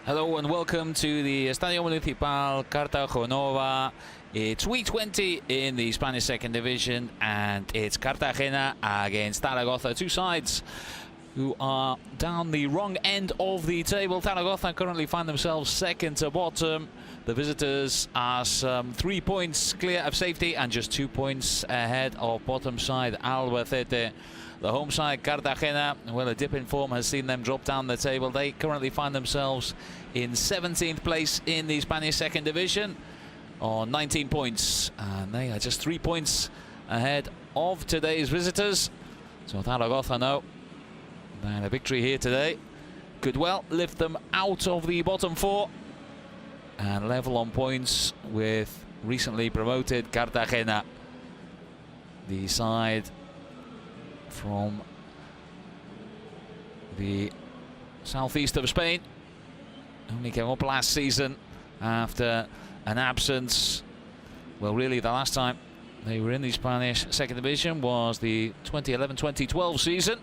Hello and welcome to the Estadio Municipal Cartagena. It's week 20 in the Spanish second division, and it's Cartagena against Zaragoza. Two sides who are down the wrong end of the table. Zaragoza currently find themselves second to bottom. The visitors are 3 points clear of safety and just 2 points ahead of bottom side Albacete. The home side, Cartagena, well, a dip in form has seen them drop down the table. They currently find themselves in 17th place in the Spanish second division on 19 points. And they are just 3 points ahead of today's visitors. So Zaragoza know that a victory here today could well lift them out of the bottom four and level on points with recently promoted Cartagena. The side from the southeast of Spain only came up last season after an absence. Well, really the last time they were in the Spanish second division was the 2011-2012 season,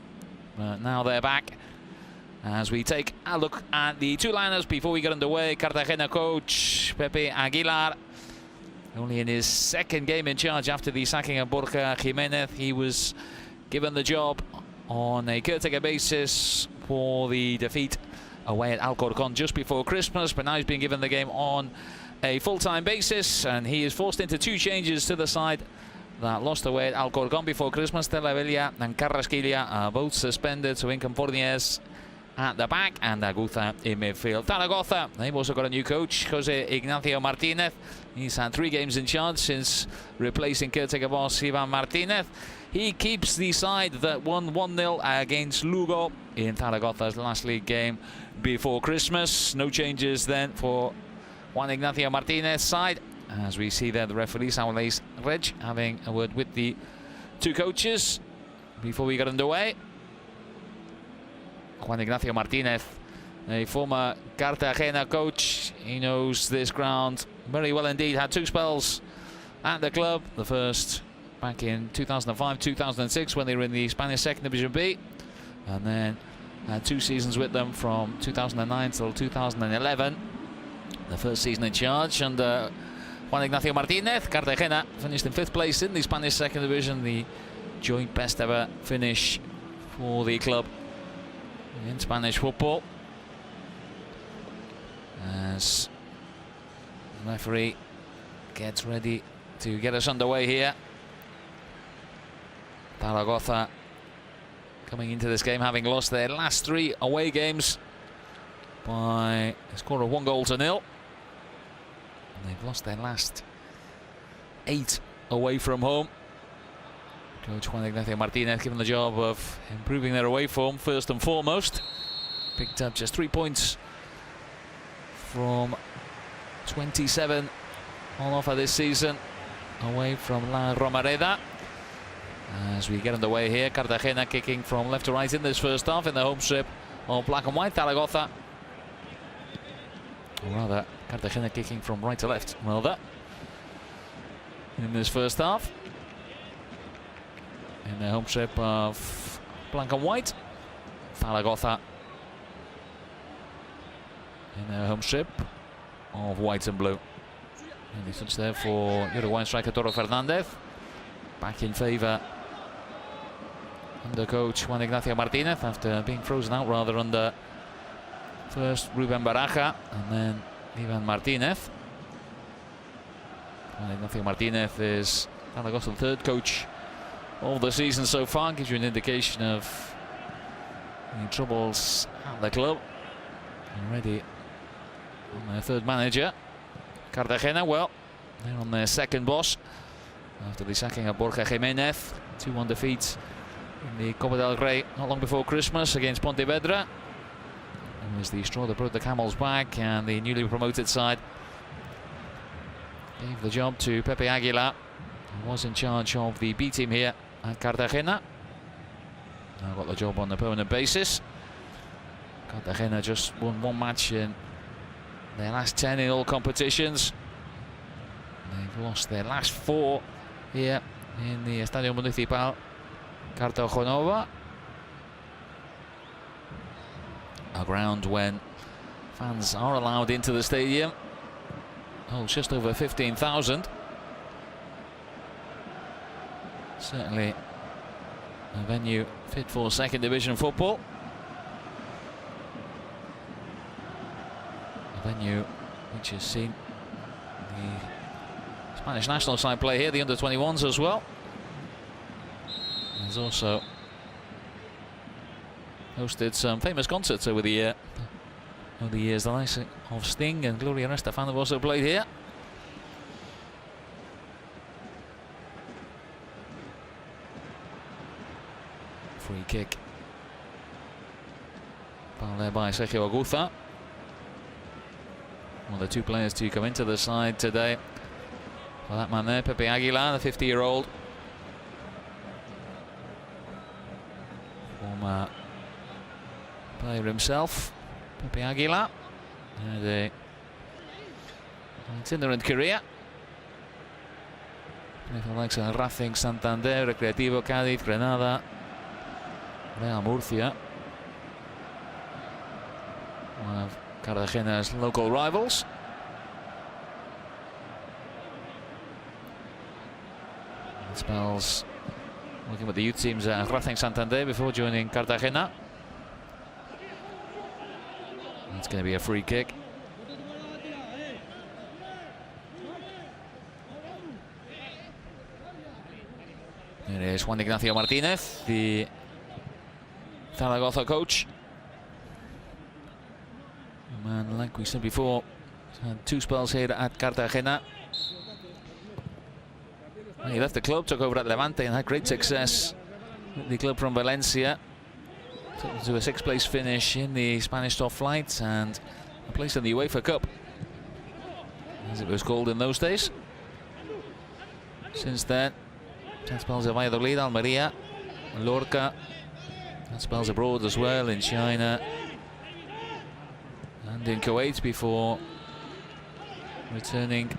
but now they're back. As we take a look at the two liners before we get underway, Cartagena coach Pepe Aguilar, only in his second game in charge after the sacking of Borja Jimenez. He was given the job on a caretaker basis for the defeat away at Alcorcón just before Christmas, but now he's been given the game on a full-time basis, and he is forced into two changes to the side that lost away at Alcorcón before Christmas. Lyberia and Carrasquilla are both suspended, so Inconfornies at the back and Aguza in midfield. Zaragoza, they've also got a new coach, Jose Ignacio Martinez. He's had 3 games in charge since replacing caretaker boss Ivan Martinez. He keeps the side that won 1-0 against Lugo in Zaragoza's last league game before Christmas. No changes then for Juan Ignacio Martinez's side. As we see there, the referee, Saules Reg, having a word with the two coaches before we get underway. Juan Ignacio Martinez, a former Cartagena coach. He knows this ground very well indeed. Had 2 spells at the club. The first back in 2005-2006 when they were in the Spanish second division B, and then had 2 seasons with them from 2009 till 2011. The first season in charge under Juan Ignacio Martinez. Cartagena finished in 5th place in the Spanish second division, the joint best ever finish for the club in Spanish football. As the referee gets ready to get us underway here. Zaragoza coming into this game having lost their last 3 away games by a score of 1-0. And they've lost their last 8 away from home. Coach Juan Ignacio Martinez given the job of improving their away form first and foremost. Picked up just 3 points from 27 on offer this season away from La Romareda. As we get underway here, Cartagena kicking from left to right in this first half in the home strip of black and white. Zaragoza, or rather Cartagena kicking from right to left rather in this first half in the home strip of black and white. Zaragoza in their home strip of white and blue. And the touch there for Uruguayan striker Toro Fernandez. Back in favour under coach Juan Ignacio Martinez after being frozen out rather under first Ruben Baraja and then Ivan Martinez. Juan Ignacio Martinez is Zaragoza's 3rd coach of the season so far. Gives you an indication of any troubles at the club. Already on their 3rd manager. Cartagena, well, they're on their 2nd boss after the sacking of Borja Jimenez. 2-1 defeat in the Copa del Rey not long before Christmas against Pontevedra. It was the straw that broke the camel's back, and the newly promoted side gave the job to Pepe Aguilar, who was in charge of the B team here at Cartagena. Now got the job on a permanent basis. Cartagena just won 1 match in their last 10 in all competitions. They've lost their last 4 here in the Estadio Municipal Cartagena. A ground when Fans are allowed into the stadium. Holds just over 15,000. Certainly a venue fit for second division football. A venue which has seen the Spanish national side play here, the under-21s as well. There's also hosted some famous concerts over the years. The likes of Sting and Gloria Estefan have also played here. Free kick. Foul there by Sergio Aguza. One of the two players to come into the side today. For that man there, Pepe Aguilar, the 50-year-old. Former player himself, Pepe Aguilar. Had an itinerant career. Played for the likes of Racing Santander, Recreativo Cádiz, Granada, Real Murcia. One of Cartagena's local rivals. Spells working with the youth teams at Racing Santander before joining Cartagena. It's going to be a free kick. There is Juan Ignacio Martinez, the Zaragoza coach. A man, like we said before, he's had two spells here at Cartagena. He left the club, took over at Levante and had great success with the club from Valencia. Took them to a sixth place finish in the Spanish top flight and a place in the UEFA Cup, as it was called in those days. Since then, 10 spells at Valladolid, Almeria, Lorca, and spells abroad as well in China and in Kuwait before returning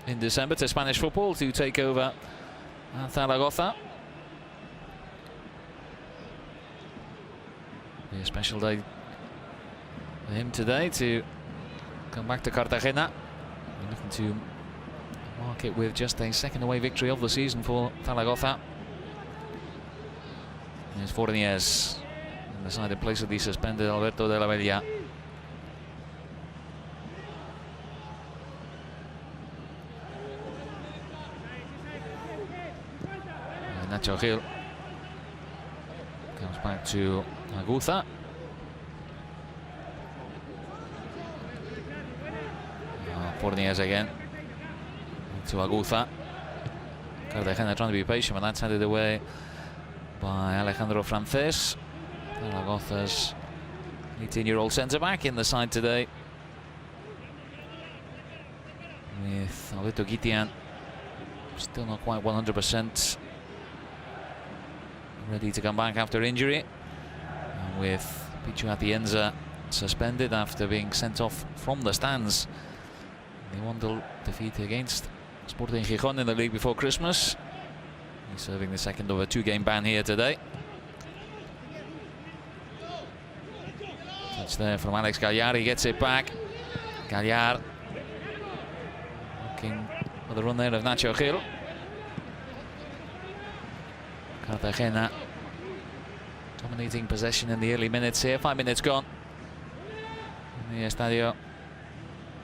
in December to Spanish football to take over Zaragoza. Be a special day for him today to come back to Cartagena. We're looking to mark it with just a second away victory of the season for Zaragoza. There's Forniers in the side in place of the suspended Alberto de la Bella. Nacho Gil comes back to Aguza. Forniers again to Aguza. Cartagena trying to be patient, but that's handed away by Alejandro Frances. Zaragoza's 18-year-old centre-back in the side today, with Alberto Guitian still not quite 100%. Ready to come back after injury, and with Pichu Atienza suspended after being sent off from the stands. They won the defeat against Sporting Gijón in the league before Christmas. He's serving the second of a two-game ban here today. Touch there from Alex Gallar, he gets it back. Gallar looking for the run there of Nacho Gil. Cartagena dominating possession in the early minutes here. 5 minutes gone in the Estadio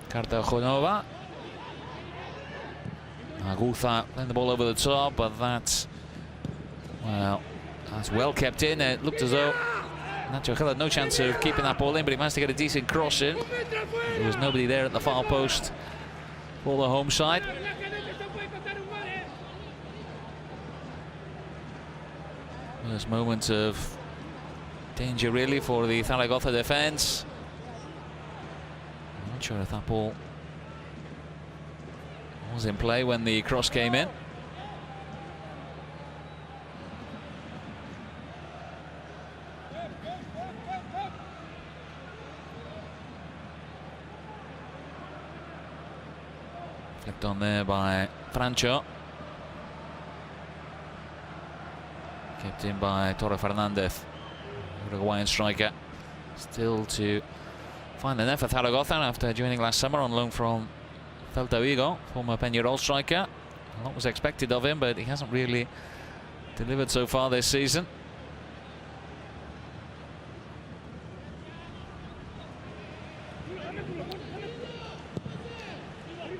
Cartagenova. Aguza playing the ball over the top, but that's well kept in. It looked as though Nacho Gil had no chance of keeping that ball in, but he managed to get a decent cross in. There was nobody there at the far post for the home side. First moment of danger really for the Zaragoza defence. I'm not sure if that ball was in play when the cross came in. Flicked on there by Francho. Kept in by Torre Fernandez, Uruguayan striker. Still to Final net for Zaragoza after joining last summer on loan from Celta Vigo, former Peñarol striker. A lot was expected of him, but he hasn't really delivered so far this season.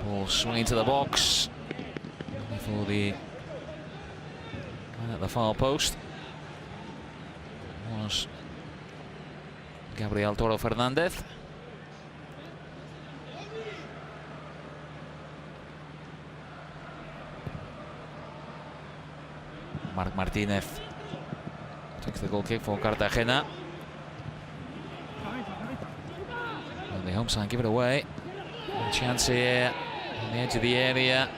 Ball swinging to the box for the man at the far post. Was Gabriel Toro Fernandez. Marc Martinez takes the goal kick for Cartagena. And the home side give it away. A chance here on the edge of the area.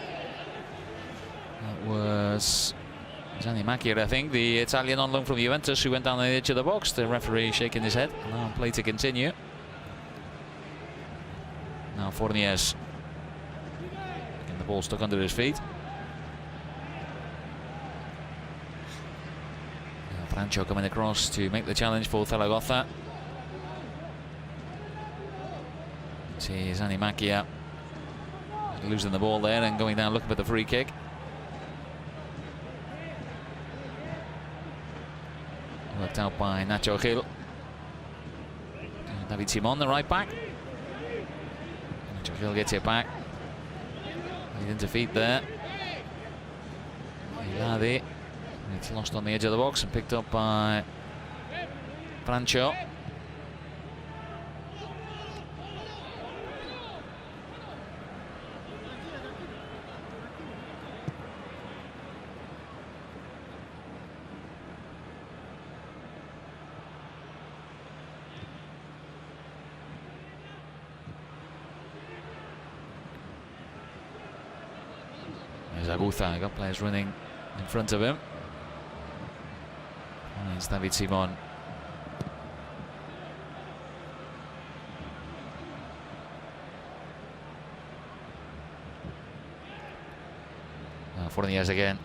That was Gianni Macchier, I think, the Italian on loan from Juventus, who went down the edge of the box. The referee shaking his head. Now play to continue. Now Fourniers. Getting the ball stuck under his feet. Francho coming across to make the challenge for Zaragoza. See Gianni Macchier losing the ball there and going down looking for the free kick. Worked out by Nacho Gil. David Simon, the right back. Nacho Gil gets it back. He's into feet there. Iladi. It's lost on the edge of the box and picked up by Francho. There's Aguza, got players running in front of him. And it's David Simon. Fourniers again.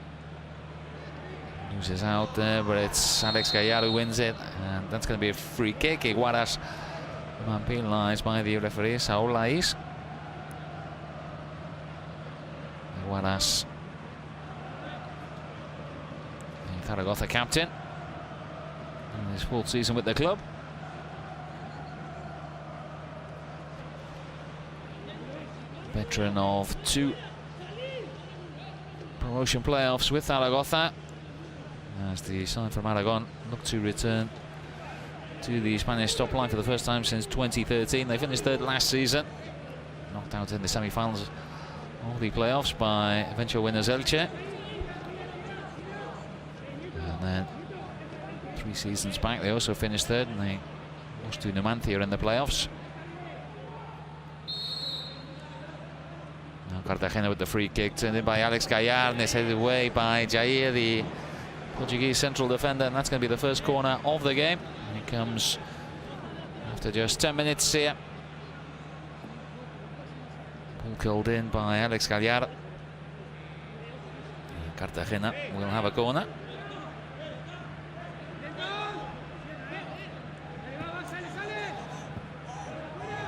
Loses out there, but it's Alex Gallardo who wins it. And that's going to be a free kick. Iguaras penalised by the referee, Saul Lais. Iguaras, the Zaragoza captain. In his fourth season with the club. Veteran of 2 promotion playoffs with Zaragoza, as the side from Aragon look to return to the Spanish top line for the first time since 2013. They finished third last season, knocked out in the semi-finals of the playoffs by eventual winners Elche. And then 3 seasons back they also finished third, and they lost to Numancia in the playoffs. Now Cartagena with the free kick, turned in by Alex Gallardo, and it's headed away by Jair, the Portuguese central defender, and that's going to be the first corner of the game. And it comes after just 10 minutes here. Ball called in by Alex Gallardo. Cartagena will have a corner.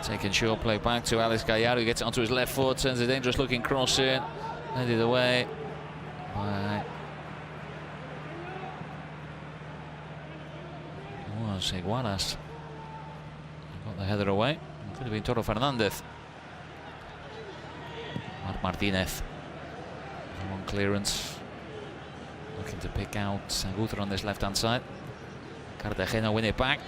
Taking short play back to Alex Gallardo, who gets it onto his left foot, sends a dangerous looking cross in, headed away by Iguaras. Got the header away. It could have been Toro Fernandez. Marc Martinez. One clearance. Looking to pick out Aguza on this left hand side. Cartagena win it back.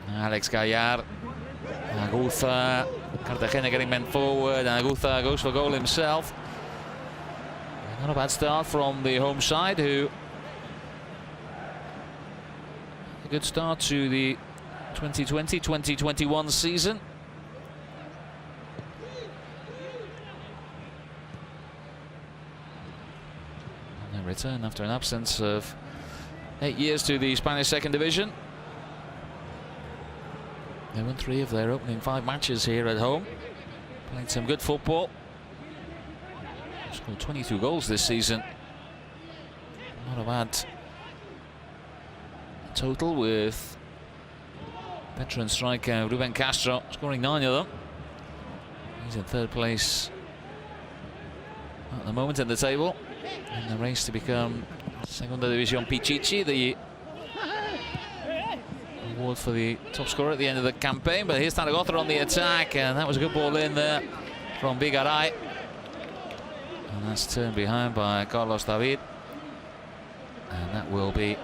Alex Gallardo, Aguza, Cartagena getting men forward, and Aguza goes for goal himself. Not a bad start from the home side, who a good start to the 2020-2021 season. And they return after an absence of 8 years to the Spanish second division. They won 3 of their opening 5 matches here at home. Played some good football. Scored 22 goals this season. Not a bad total, with veteran striker Ruben Castro scoring 9 of them. He's in 3rd place at the moment in the table, in the race to become Segunda División Pichichi, the award for the top scorer at the end of the campaign. But here's Zaragoza on the attack, and that was a good ball in there from Vigaray. And that's turned behind by Carlos David. And that will be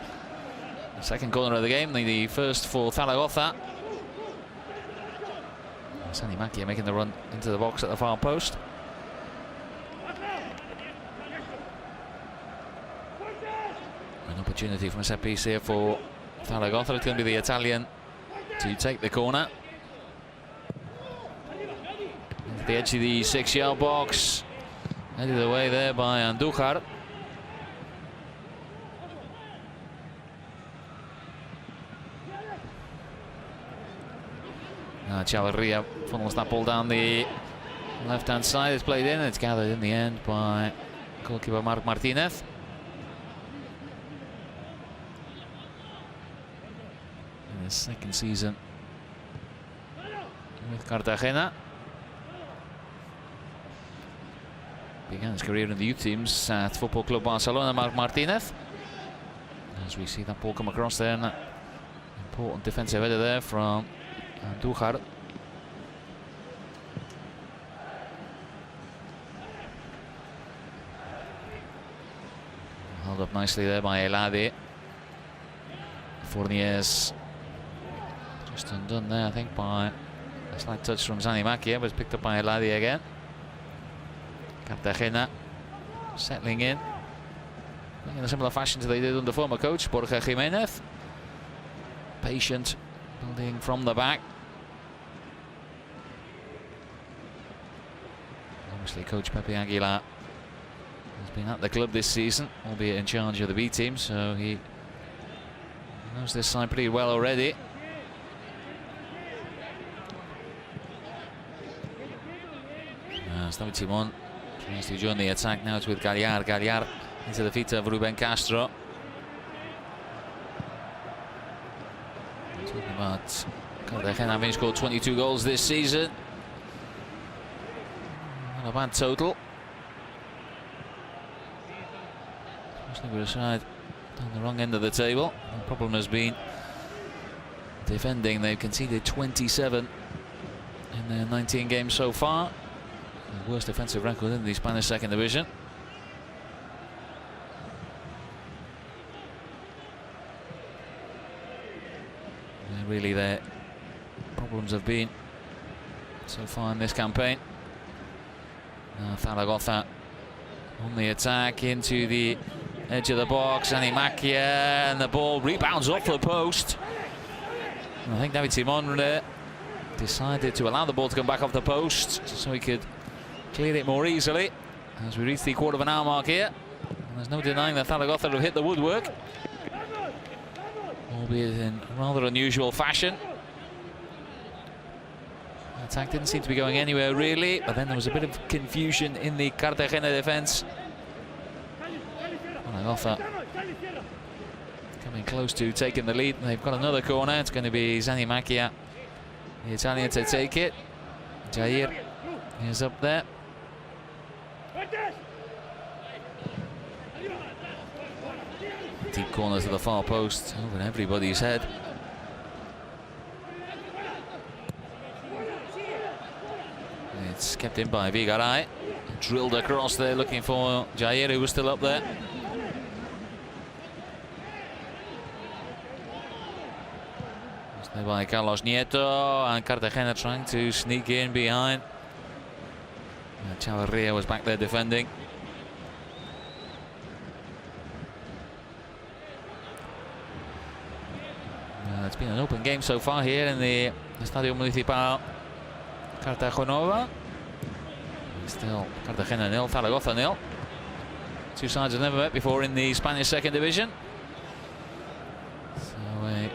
the second corner of the game, the first for Zaragoza. Sani Makia making the run into the box at the far post. An opportunity from a set piece here for Zaragoza. It's going to be the Italian to take the corner. Into the edge of the 6-yard box. Headed away there by Andújar. Chavarria funnels that ball down the left-hand side. It's played in. It's gathered in the end by goalkeeper Marc Martinez. In his second season with Cartagena. Began his career in the youth teams at Football Club Barcelona, Marc Martinez. As we see that ball come across there, and that important defensive header there from Andújar. Held up nicely there by Eladi. Fournier's just undone there, I think, by a slight touch from Sani Makia, but it's picked up by Eladi again. Cartagena settling in a similar fashion to they did under former coach Borja Jimenez. Patient, building from the back. Obviously, coach Pepe Aguilar has been at the club this season, albeit in charge of the B team, so he knows this side pretty well already. David Simon tries to join the attack. Now it's with Galliard. Galliard into the feet of Ruben Castro. Talking about Cartagena having scored 22 goals this season. Not a bad total. Especially with a side down the wrong end of the table. The problem has been defending. They've conceded 27 in their 19 games so far. The worst defensive record in the Spanish second division. And really, their problems have been so far in this campaign. Zaragoza on the attack into the edge of the box. Sani Makia, and the ball rebounds off the post. And I think David Simon decided to allow the ball to come back off the post so he could clear it more easily as we reach the quarter of an hour mark here. And there's no denying that Zaragoza have hit the woodwork, albeit in rather unusual fashion. The attack didn't seem to be going anywhere really, but then there was a bit of confusion in the Cartagena defence. Zaragoza coming close to taking the lead. They've got another corner. It's going to be Sani Makia, the Italian, to take it. Jair is up there. Deep corner to the far post, over everybody's head. It's kept in by Vigaray. Drilled across there, looking for Jair, who was still up there. There by Carlos Nieto, and Cartagena trying to sneak in behind. Chavarria was back there defending. It's been an open game so far here in the Estadio Municipal Cartagena. Still Cartagena 0, Zaragoza 0. Two sides have never met before in the Spanish second division. So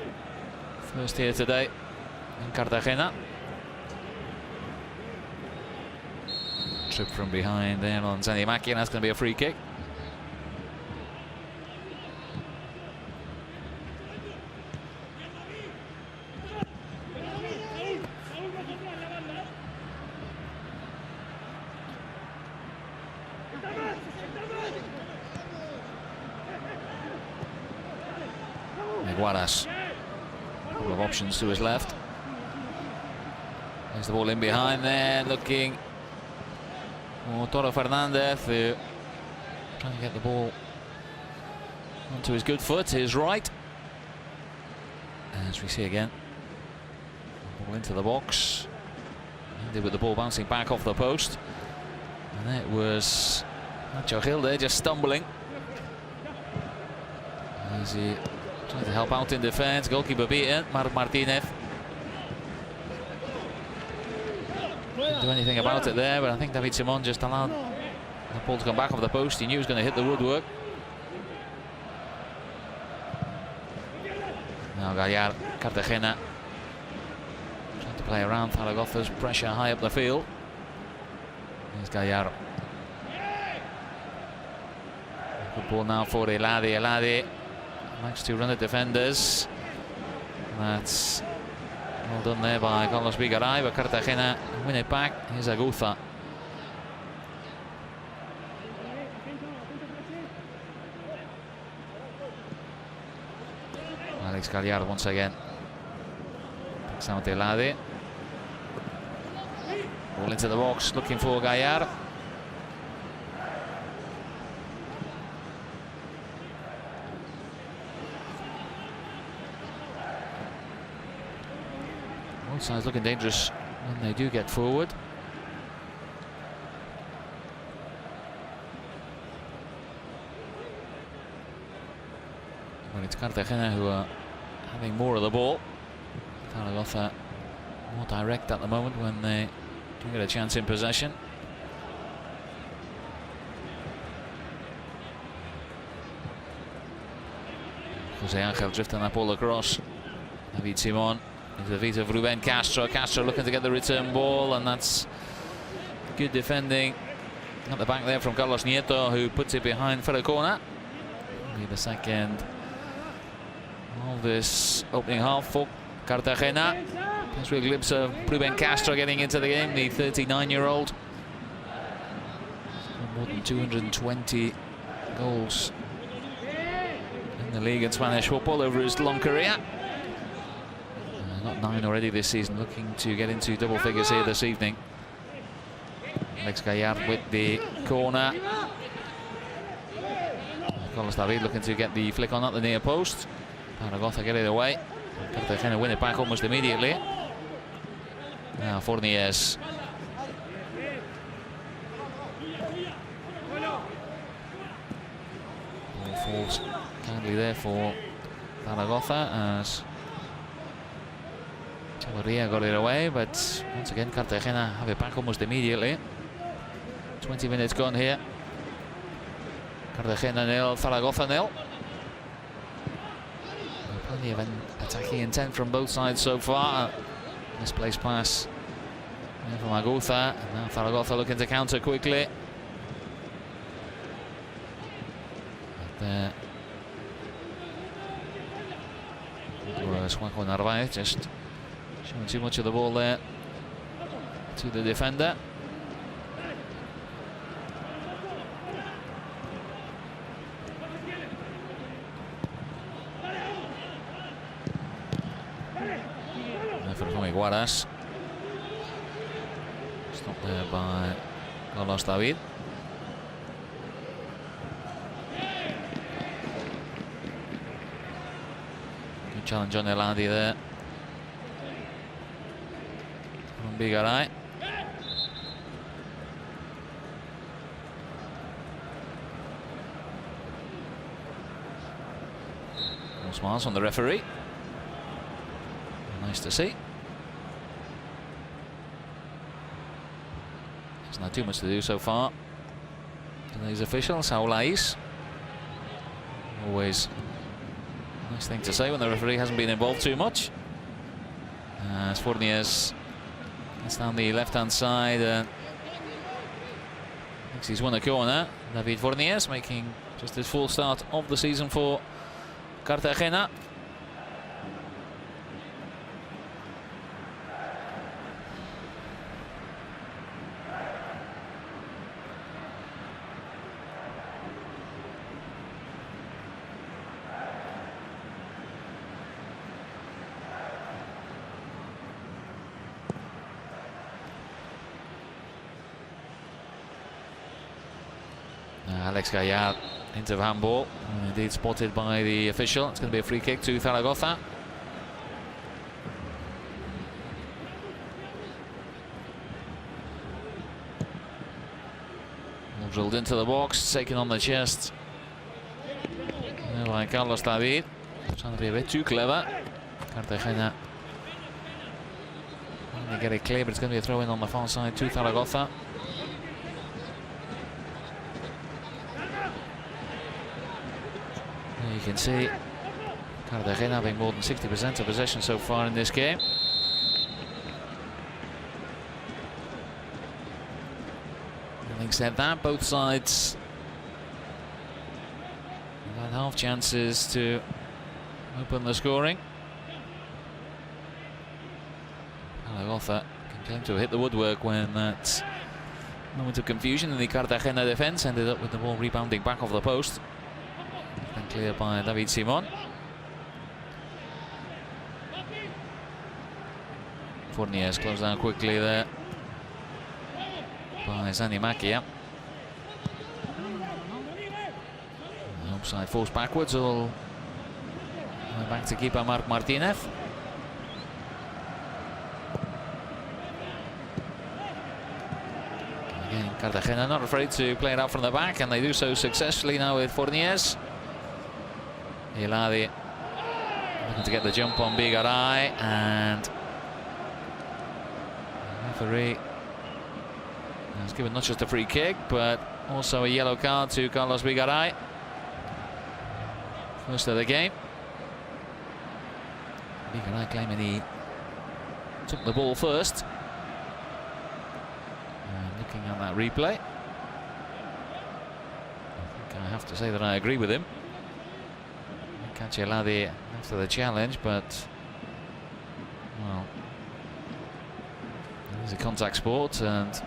first here today in Cartagena. Trip from behind there on Sani Makia, and that's going to be a free kick. Guaras. A couple of options to his left. There's the ball in behind there, looking for Toro Fernandez, who trying to get the ball onto his good foot, his right. As we see again, ball into the box. Ended with the ball bouncing back off the post. And it was Nacho Gil there, just stumbling. As he tried to help out in defence. Goalkeeper beaten, Marc Martinez. Didn't do anything about it there, but I think David Simon just allowed the ball to come back off the post. He knew he was going to hit the woodwork. Now Gallar, Cartagena, trying to play around Zaragoza's pressure high up the field. Here's Gallar. Good ball now for Eladi. Eladi likes to run at defenders. That's well done there by Carlos Bigaray, but Cartagena win it back. Here's Aguza. Alex Gallar once again. Takes out Eladi. Ball into the box, looking for Gallar. Both sides looking dangerous when they do get forward. Well, it's Cartagena who are having more of the ball. Zaragoza more direct at the moment when they do get a chance in possession. Jose Angel drifting that ball across. David Simon into the feet of Ruben Castro. Castro looking to get the return ball, and that's good defending at the back there from Carlos Nieto, who puts it behind for a corner. Be the second of this opening half for Cartagena. There's a real glimpse of Ruben Castro getting into the game, the 39-year-old. More than 220 goals in the league in Spanish football over his long career. Not 9 already this season, looking to get into double figures here this evening. Alex Gallar with the corner. Carlos David looking to get the flick on at the near post. Zaragoza get it away. Cartagena win it back almost immediately. Now Fourniers. Ball falls kindly there for Zaragoza as Chavarria got it away, but once again Cartagena have it back almost immediately. 20 minutes gone here. Cartagena 0, Zaragoza 0. Plenty of attacking intent from both sides so far. Misplaced pass from Aguza. And now Zaragoza looking to counter quickly. But was Juanjo Narvaez just showing too much of the ball there to the defender. Guaras. Stopped there by Carlos David. Good challenge on Eladi there from Bigaray. No smiles on the referee. Nice to see. Not too much to do so far. Today's official, Saul Ais. Always a nice thing to say when the referee hasn't been involved too much. As Fourniers gets down the left-hand side. Thinks he's won a corner. David Fourniers making just his full start of the season for Cartagena. Alex Gaillard into handball, and indeed spotted by the official. It's going to be a free kick to Zaragoza. Drilled into the box, taken on the chest by Carlos David. Trying to be a bit too clever. Cartagena trying to get it clear, but it's going to be a throw in on the far side to Zaragoza. There you can see Cartagena having more than 60% of possession so far in this game. Having said that, both sides have had half chances to open the scoring. Zaragoza can claim to have hit the woodwork when that moment of confusion in the Cartagena defence ended up with the ball rebounding back off the post. And cleared by David Simon. Fourniers closed down quickly there by Zanimakia. Offside forced backwards, all back to keeper Marc Martinez. Again, Cartagena not afraid to play it out from the back, and they do so successfully now with Fourniers. Iladi looking to get the jump on Bigaray, and the referee has given not just a free kick but also a yellow card to Carlos Bigaray. First of the game. Bigaray claiming he took the ball first. And looking at that replay, I think I have to say that I agree with him. Catch Iladi after the challenge, but well, it is a contact sport, and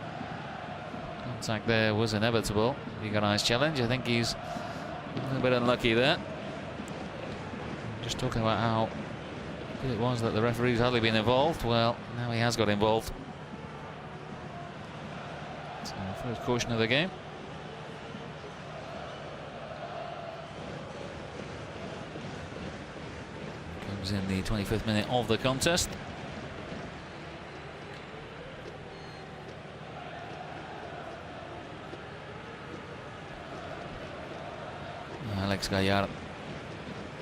contact there was inevitable. Bigaray's challenge. I think he's a little bit unlucky there. Just talking about how good it was that the referee's hardly been involved. Well, now he has got involved. So, first caution of the game. Comes in the 25th minute of the contest. Alex Gaillard,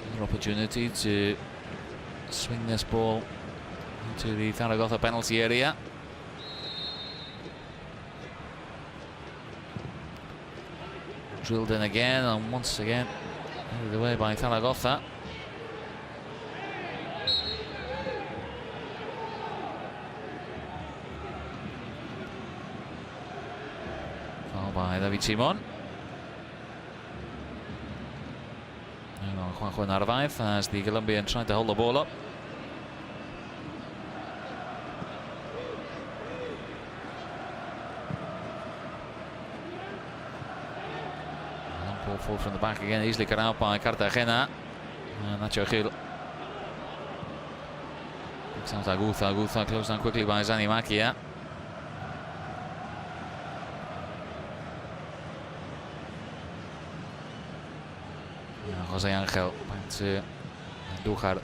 another opportunity to swing this ball into the Zaragoza penalty area. Drilled in again, and once again headed away by Zaragoza. Foul by David Simon. Juanjo Narvaez as the Colombian tried to hold the ball up. Ball forward from the back again, easily cut out by Cartagena. Nacho Gil. Kicks out Aguza. Aguza closed down quickly by Zanimakia. Jose Angel back to Dujar.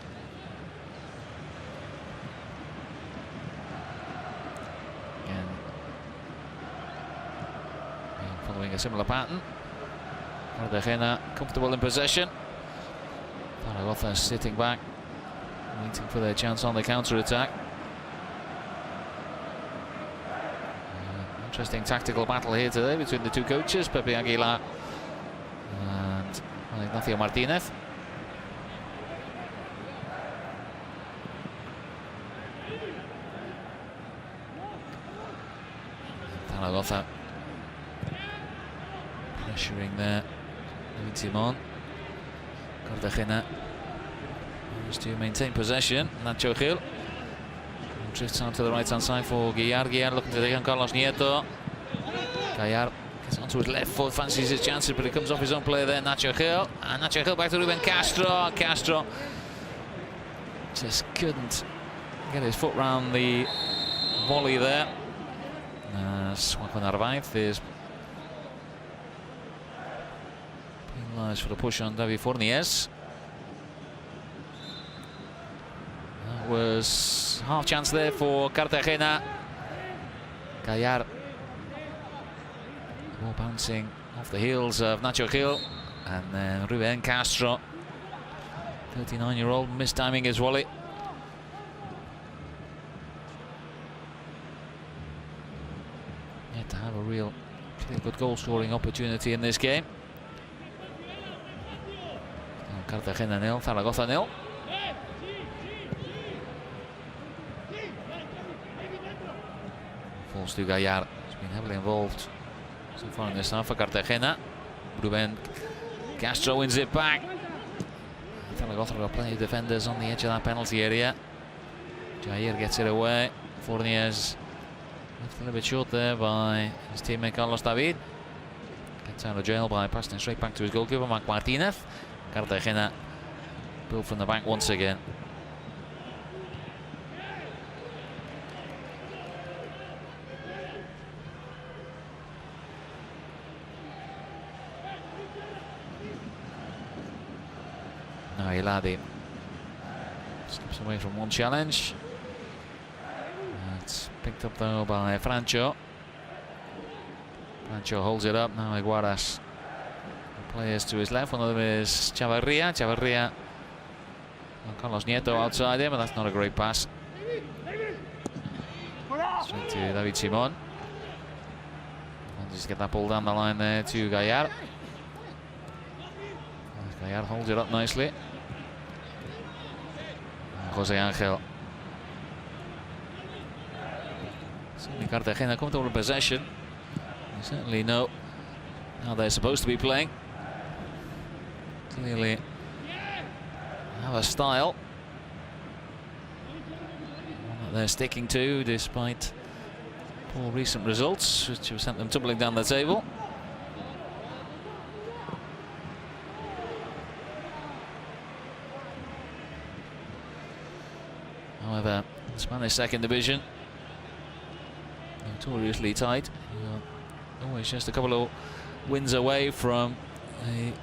Again, following a similar pattern. Cartagena comfortable in possession. Zaragoza sitting back, waiting for their chance on the counter-attack. Interesting tactical battle here today between the two coaches, Pepe Aguilar and Ignacio Martinez. Zaragoza pressuring there. David Simon. Cartagena has to maintain possession. Nacho Gil drifts out to the right hand side for Gaillard. Gaillard looking to take on Carlos Nieto. Gaillard gets onto his left foot, fancies his chances, but it comes off his own player there, Nacho Gil. And Nacho Gil back to Ruben Castro. Castro just couldn't get his foot round the volley there. Juanjo Narvaez is penalised for the push on David Fourniers. That was half chance there for Cartagena. Gaillard. Ball bouncing off the heels of Nacho Gil, and then Ruben Castro, 39-year-old, mistiming his volley. Yet to have a real good goal-scoring opportunity in this game. Cartagena 0, Zaragoza 0. Falls to Gaillard. He's been heavily involved so far in this half for Cartagena. Ruben Castro wins it back. Zaragoza got plenty of defenders on the edge of that penalty area. Jair gets it away. Fourniers left a little bit short there by his teammate Carlos David. Gets out of jail by passing straight back to his goalkeeper, Marc Martinez. Cartagena built from the back once again. Now Iladi skips away from one challenge. It's picked up though by Francho. Francho holds it up. Now Iguaras. Players to his left. One of them is Chavarria. Chavarria. Carlos Nieto outside him, but that's not a great pass. Straight to David Simon. And just get that ball down the line there to Gaillard. Gaillard holds it up nicely. Jose Angel. Certainly Cartagena comfortable in possession. They certainly know how they're supposed to be playing. Clearly have a style one that they're sticking to despite poor recent results, which have sent them tumbling down the table. However, the Spanish second division, notoriously tight. Always just a couple of wins away from a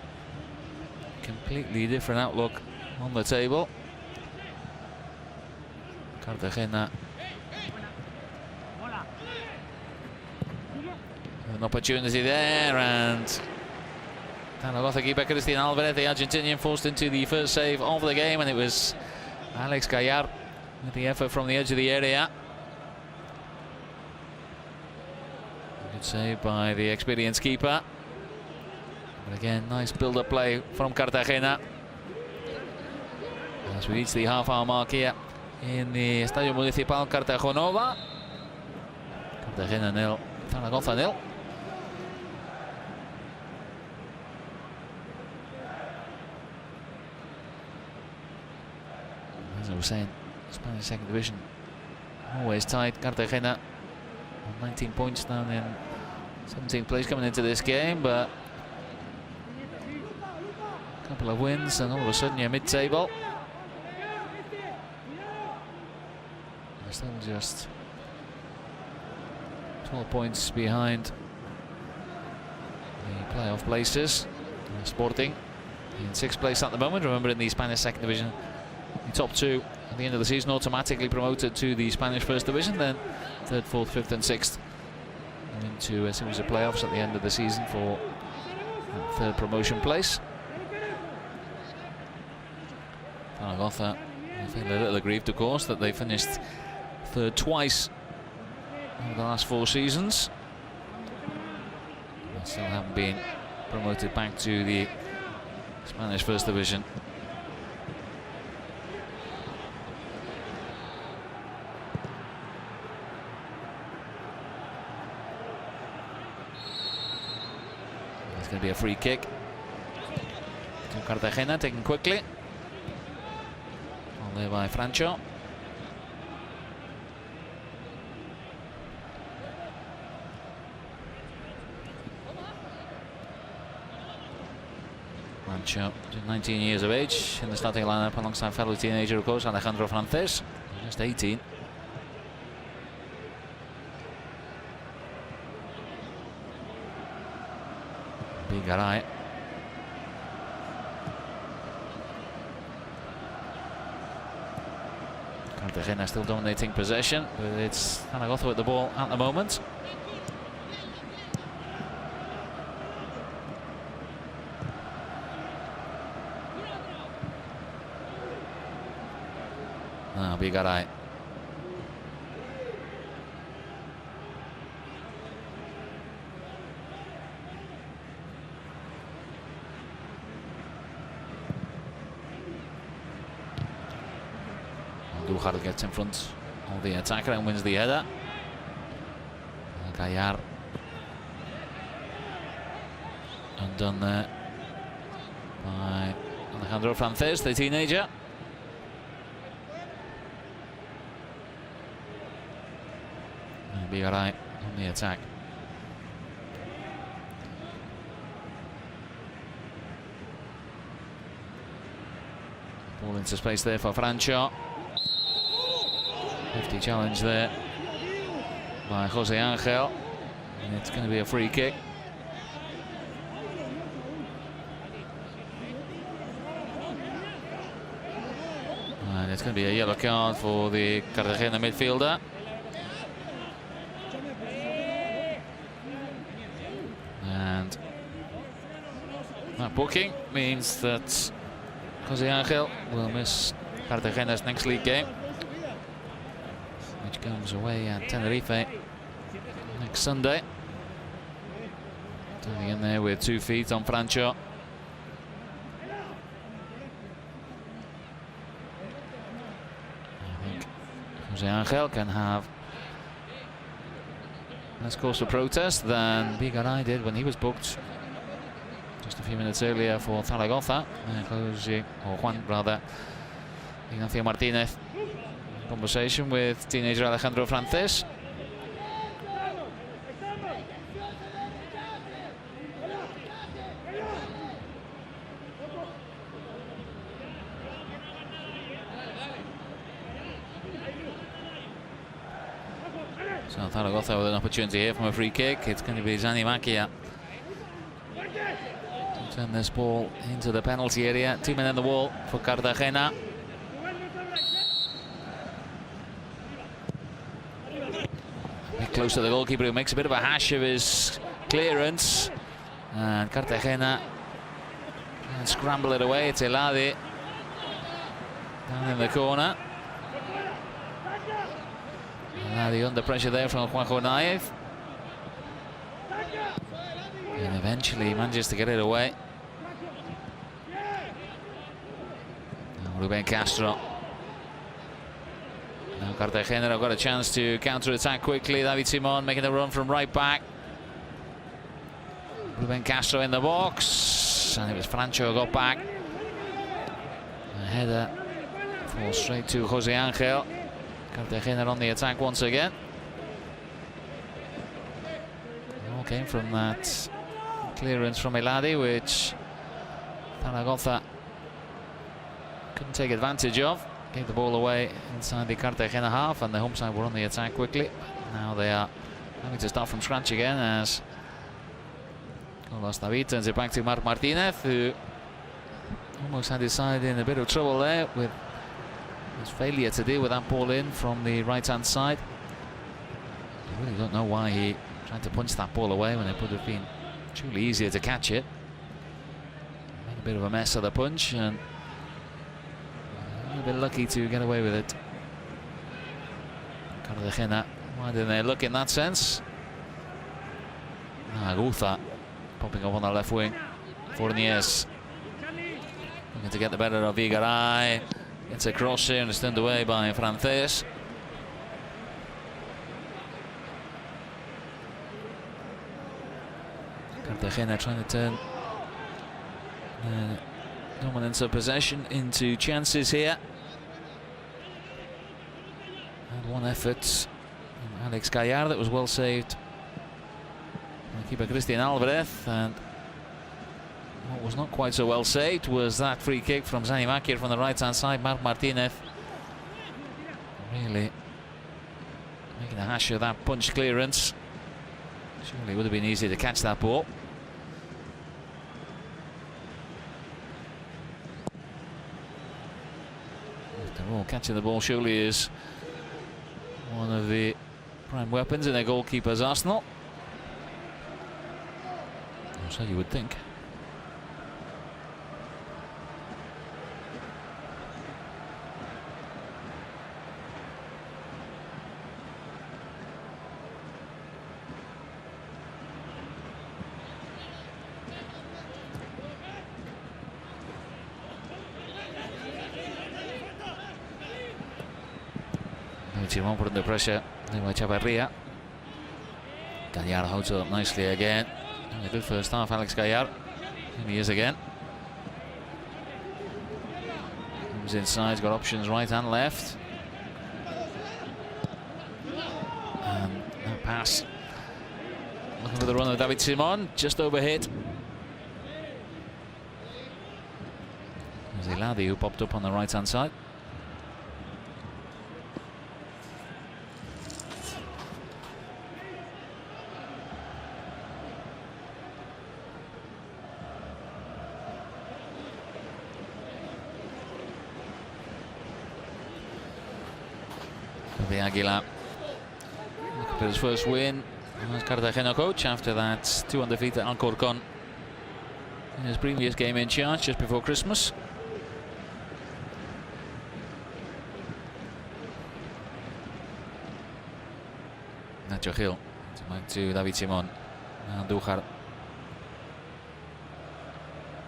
completely different outlook on the table. Cartagena an opportunity there, and Zaragoza keeper Cristian Alvarez, the Argentinian, forced into the first save of the game, and it was Alex Gaillard with the effort from the edge of the area. Good save by the experienced keeper. But again, nice build-up play from Cartagena. As we reach the half-hour mark here in the Estadio Municipal Cartagonova. Cartagena 0, Zaragoza 0. As I was saying, Spanish second division always tight. Cartagena on 19 points down in 17th place coming into this game, but a couple of wins and all of a sudden you're mid-table. Still just 12 points behind the playoff places. Sporting in 6th place at the moment. Remember, in the Spanish second division, the top two at the end of the season automatically promoted to the Spanish first division, then 3rd, 4th, 5th and 6th into a series of playoffs at the end of the season for that 3rd promotion place. Zaragoza, I feel a little aggrieved, of course, that they finished 3rd twice over the last 4 seasons. They still haven't been promoted back to the Spanish first division. There's going to be a free kick to Cartagena, taken quickly. All there by Francho. Francho, 19 years of age, in the starting lineup alongside fellow teenager, of course, Alejandro Frances, just 18. Bigaray. Cartagena still dominating possession, but it's Zaragoza with the ball at the moment. Now Bigaray. Duhar gets in front of the attacker and wins the header. Gaillard undone there by Alejandro Frances, the teenager. And Bigaray on the attack. Ball into space there for Francho. Hefty challenge there by Jose Angel, and it's going to be a free kick. And it's going to be a yellow card for the Cartagena midfielder. And that booking means that Jose Angel will miss Cartagena's next league game, which goes away at Tenerife next Sunday. Turning in there with 2 feet on Francho. I think Jose Angel can have less cause for protest than Bigaray did when he was booked just a few minutes earlier for Zaragoza. Juan rather, Ignacio Martinez. Conversation with teenager Alejandro Frances. So Zaragoza with an opportunity here from a free kick. It's going to be Zani Makia to turn this ball into the penalty area. 2 men in the wall for Cartagena. Close to the goalkeeper, who makes a bit of a hash of his clearance, and Cartagena can scramble it away. It's Eladi down in the corner. Eladi under pressure there from Juanjo Naez, and eventually manages to get it away. Now Ruben Castro. Now Cartagena have got a chance to counter-attack quickly. David Simon making the run from right back. Ruben Castro in the box, and it was Francho who got back. A header falls straight to Jose Angel. Cartagena on the attack once again. It all came from that clearance from Eladi, which Zaragoza couldn't take advantage of. Gave the ball away inside the Cartagena half, and the home side were on the attack quickly. Now they are having to start from scratch again as Carlos David turns it back to Marc Martinez, who almost had his side in a bit of trouble there with his failure to deal with that ball in from the right-hand side. I really don't know why he tried to punch that ball away when it would have been truly easier to catch it. Made a bit of a mess of the punch, and a bit lucky to get away with it. Cartagena wide in their look in that sense. Gutha popping up on the left wing. Fourniers looking to get the better of Bigaray. Gets a cross here and is turned away by Frances. Cartagena trying to turn dominance of possession into chances here. And one effort from Alex Gaillard that was well saved by keeper Christian Alvarez, and what was not quite so well saved was that free kick from Zani Makia from the right hand side. Marc Martinez really making a hash of that punch clearance. Surely it would have been easy to catch that ball. After all, catching the ball surely is one of the prime weapons in their goalkeeper's arsenal. Or so you would think. Timon put under pressure by Chavarria. Gaillard holds it up nicely again. A good first half, Alex Gaillard. And he is again. Comes inside, he's got options right and left. And that pass. Looking for the run of David Simon, just overhit. There's Eladi who popped up on the right hand side. Aguilar looking for his first win as Cartagena coach after that 2-1 defeat at Alcorcon in his previous game in charge just before Christmas. Nacho Gil back to David Simon. Andújar.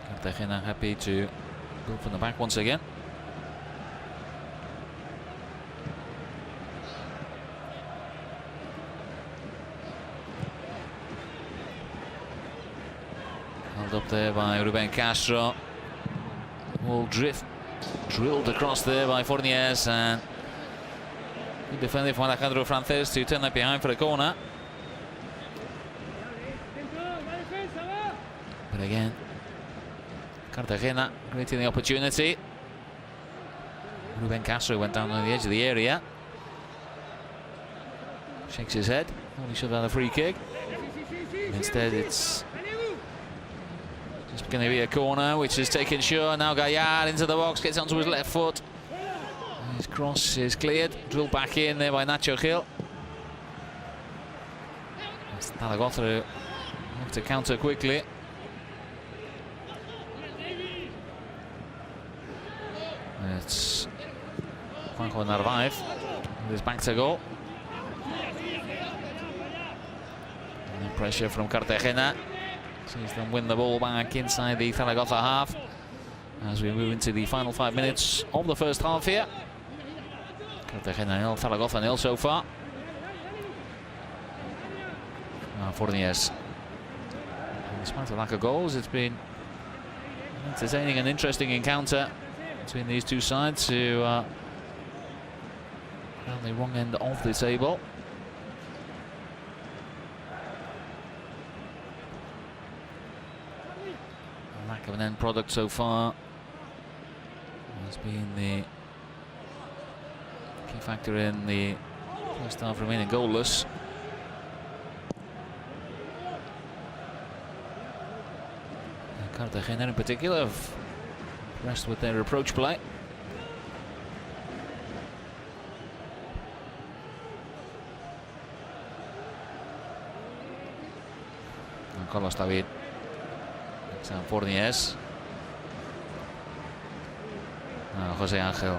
Cartagena happy to go from the back once again. Up there by Ruben Castro. All drilled across there by Fourniers, and good defending from Alejandro Frances to turn that behind for a corner. But again, Cartagena creating the opportunity. Ruben Castro went down on the edge of the area. Shakes his head. Oh, he should have had a free kick. Instead, it's going to be a corner, which is taken sure. Now Gaillard into the box, gets onto his left foot. His cross is cleared, drilled back in there by Nacho Gil. Zaragoza have to counter quickly. It's Juanjo Narvaez with his back to goal. And the pressure from Cartagena. Sees them win the ball back inside the Zaragoza half as we move into the final 5 minutes of the first half here. Cartagena 0, Zaragoza 0 so far. Fourniers. Despite the lack of goals, it's been an entertaining and interesting encounter between these two sides who are on the wrong end of the table. Lack of an end product so far has been the key factor in the first half remaining goalless. Cartagena in particular have impressed with their approach play. And Carlos David. Fourniers. José Ángel.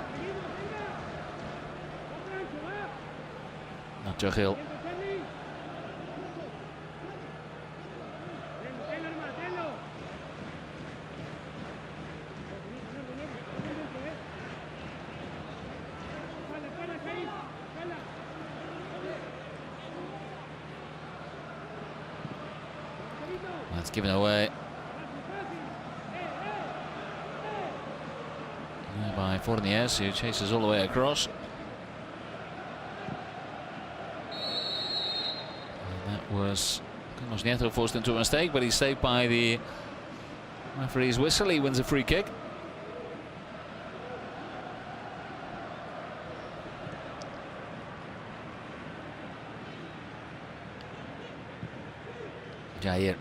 Nacho Gil. That's given away by Fourniers, who chases all the way across. And that was Carlos Nieto forced into a mistake, but he's saved by the referee's whistle. He wins a free kick. Jair.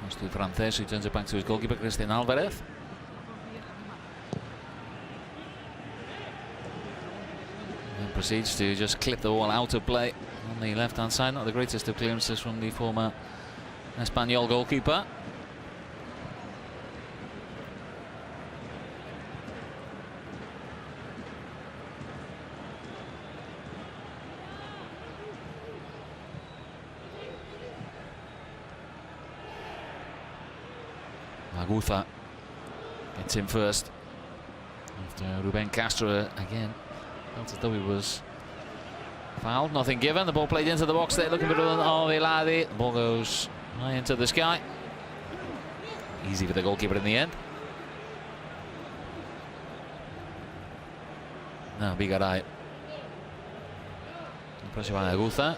Comes to Frances, who turns it back to his goalkeeper, Christian Alvarez. And proceeds to just clip the ball out of play on the left-hand side. Not the greatest of clearances from the former Espanyol goalkeeper. Aguza gets in first after Ruben Castro again felt as though he was fouled. Nothing given. The ball played into the box there, looking for Eladi. The ball goes high into the sky. Easy for the goalkeeper in the end. Now Bigaray. Pressure by Aguza,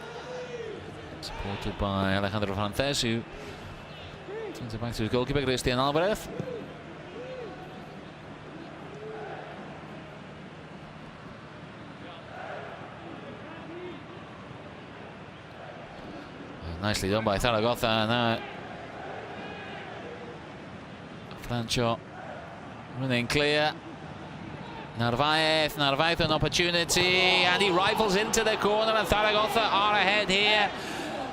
supported by Alejandro Frances, who sends it back to his goalkeeper, Christian Alvarez. Nicely done by Zaragoza. Now Francho running clear. Narvaez an opportunity, and he rifles into the corner, and Zaragoza are ahead here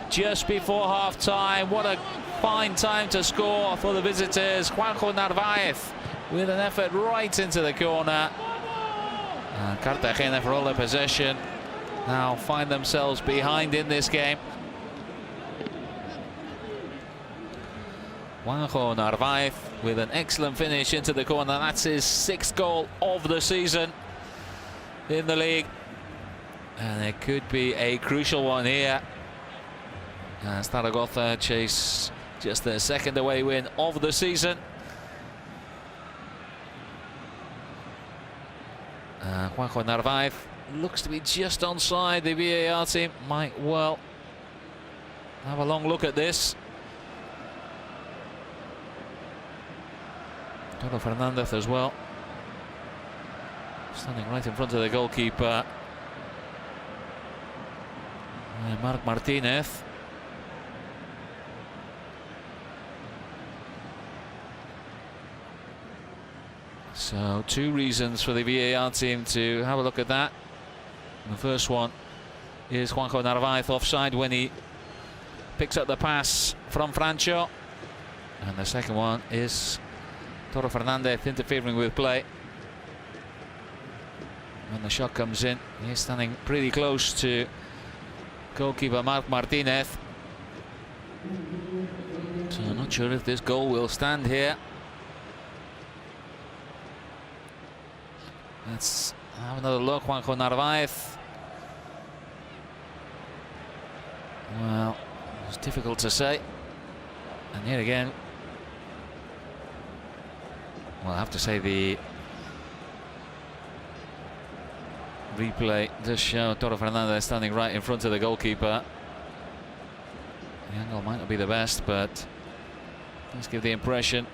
just before half time. What a fine time to score for the visitors. Juanjo Narvaez with an effort right into the corner. And Cartagena, for all their possession, now find themselves behind in this game. Juanjo Narvaez with an excellent finish into the corner. That's his 6th goal of the season in the league, and it could be a crucial one here. Zaragoza chase just their 2nd away win of the season. Juanjo Narvaez looks to be just onside. The VAR team might well have a long look at this. Toro Fernandez as well, standing right in front of the goalkeeper. Marc Martinez. So 2 reasons for the VAR team to have a look at that. The first one is Juanjo Narvaez offside when he picks up the pass from Francho, and the second one is Toro Fernandez interfering with play. When the shot comes in, he's standing pretty close to goalkeeper Marc Martinez. So I'm not sure if this goal will stand here. Let's have another look. Juanjo Narvaez. Well, it's difficult to say. And here again, well, I have to say the replay does show Toro Fernandez standing right in front of the goalkeeper. The angle might not be the best, but does give the impression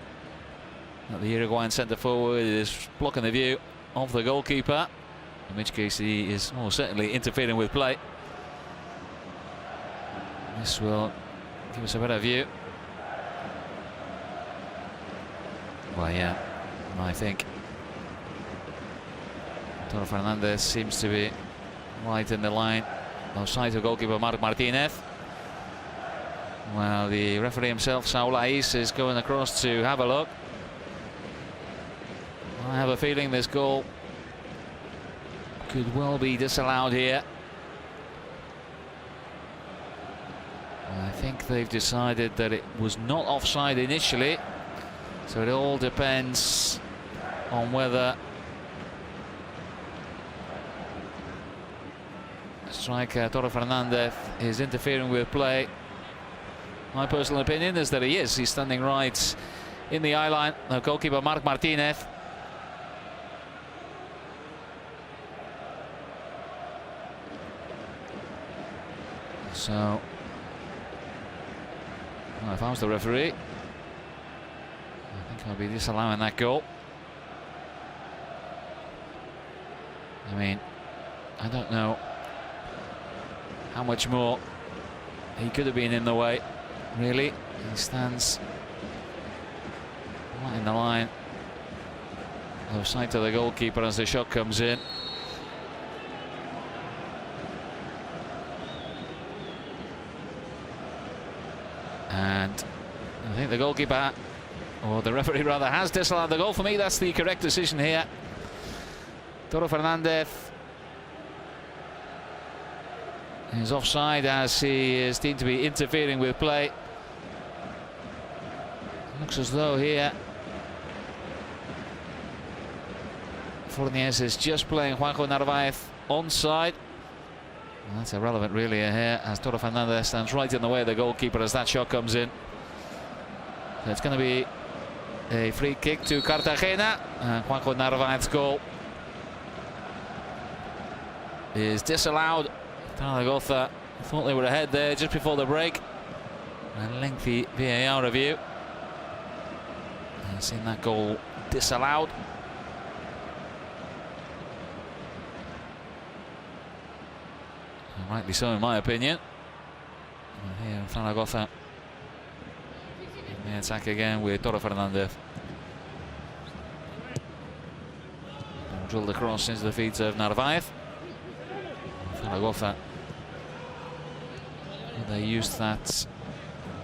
that the Uruguayan centre forward is blocking the view of the goalkeeper, in which case he is certainly interfering with play. This will give us a better view. Well, yeah, I think Toro Fernandez seems to be right in the line outside of goalkeeper Marc Martinez. Well, the referee himself, Saul Ais, is going across to have a look. I have a feeling this goal could well be disallowed here. I think they've decided that it was not offside initially, so it all depends on whether striker Toro Fernandez is interfering with play. My personal opinion is that he is. He's standing right in the eye line. The goalkeeper Marc Martinez. So, well, if I was the referee, I think I'd be disallowing that goal. I mean, I don't know how much more he could have been in the way, really. He stands right in the line of sight of the goalkeeper as the shot comes in. And I think the goalkeeper, or the referee rather, has disallowed the goal. For me, that's the correct decision here. Toro Fernandez is offside as he is deemed to be interfering with play. Looks as though here Fornés is just playing Juanjo Narvaez onside. Well, that's irrelevant really here, as Toro Fernandez stands right in the way of the goalkeeper as that shot comes in. So it's going to be a free kick to Cartagena, and Juanjo Narvaez's goal is disallowed. Zaragoza thought they were ahead there just before the break. A lengthy VAR review. I've seen that goal disallowed. And rightly so, in my opinion. And here Zaragoza in the attack again with Toro Fernandez. Drilled across into the feet of Narvaez. Zaragoza, they used that,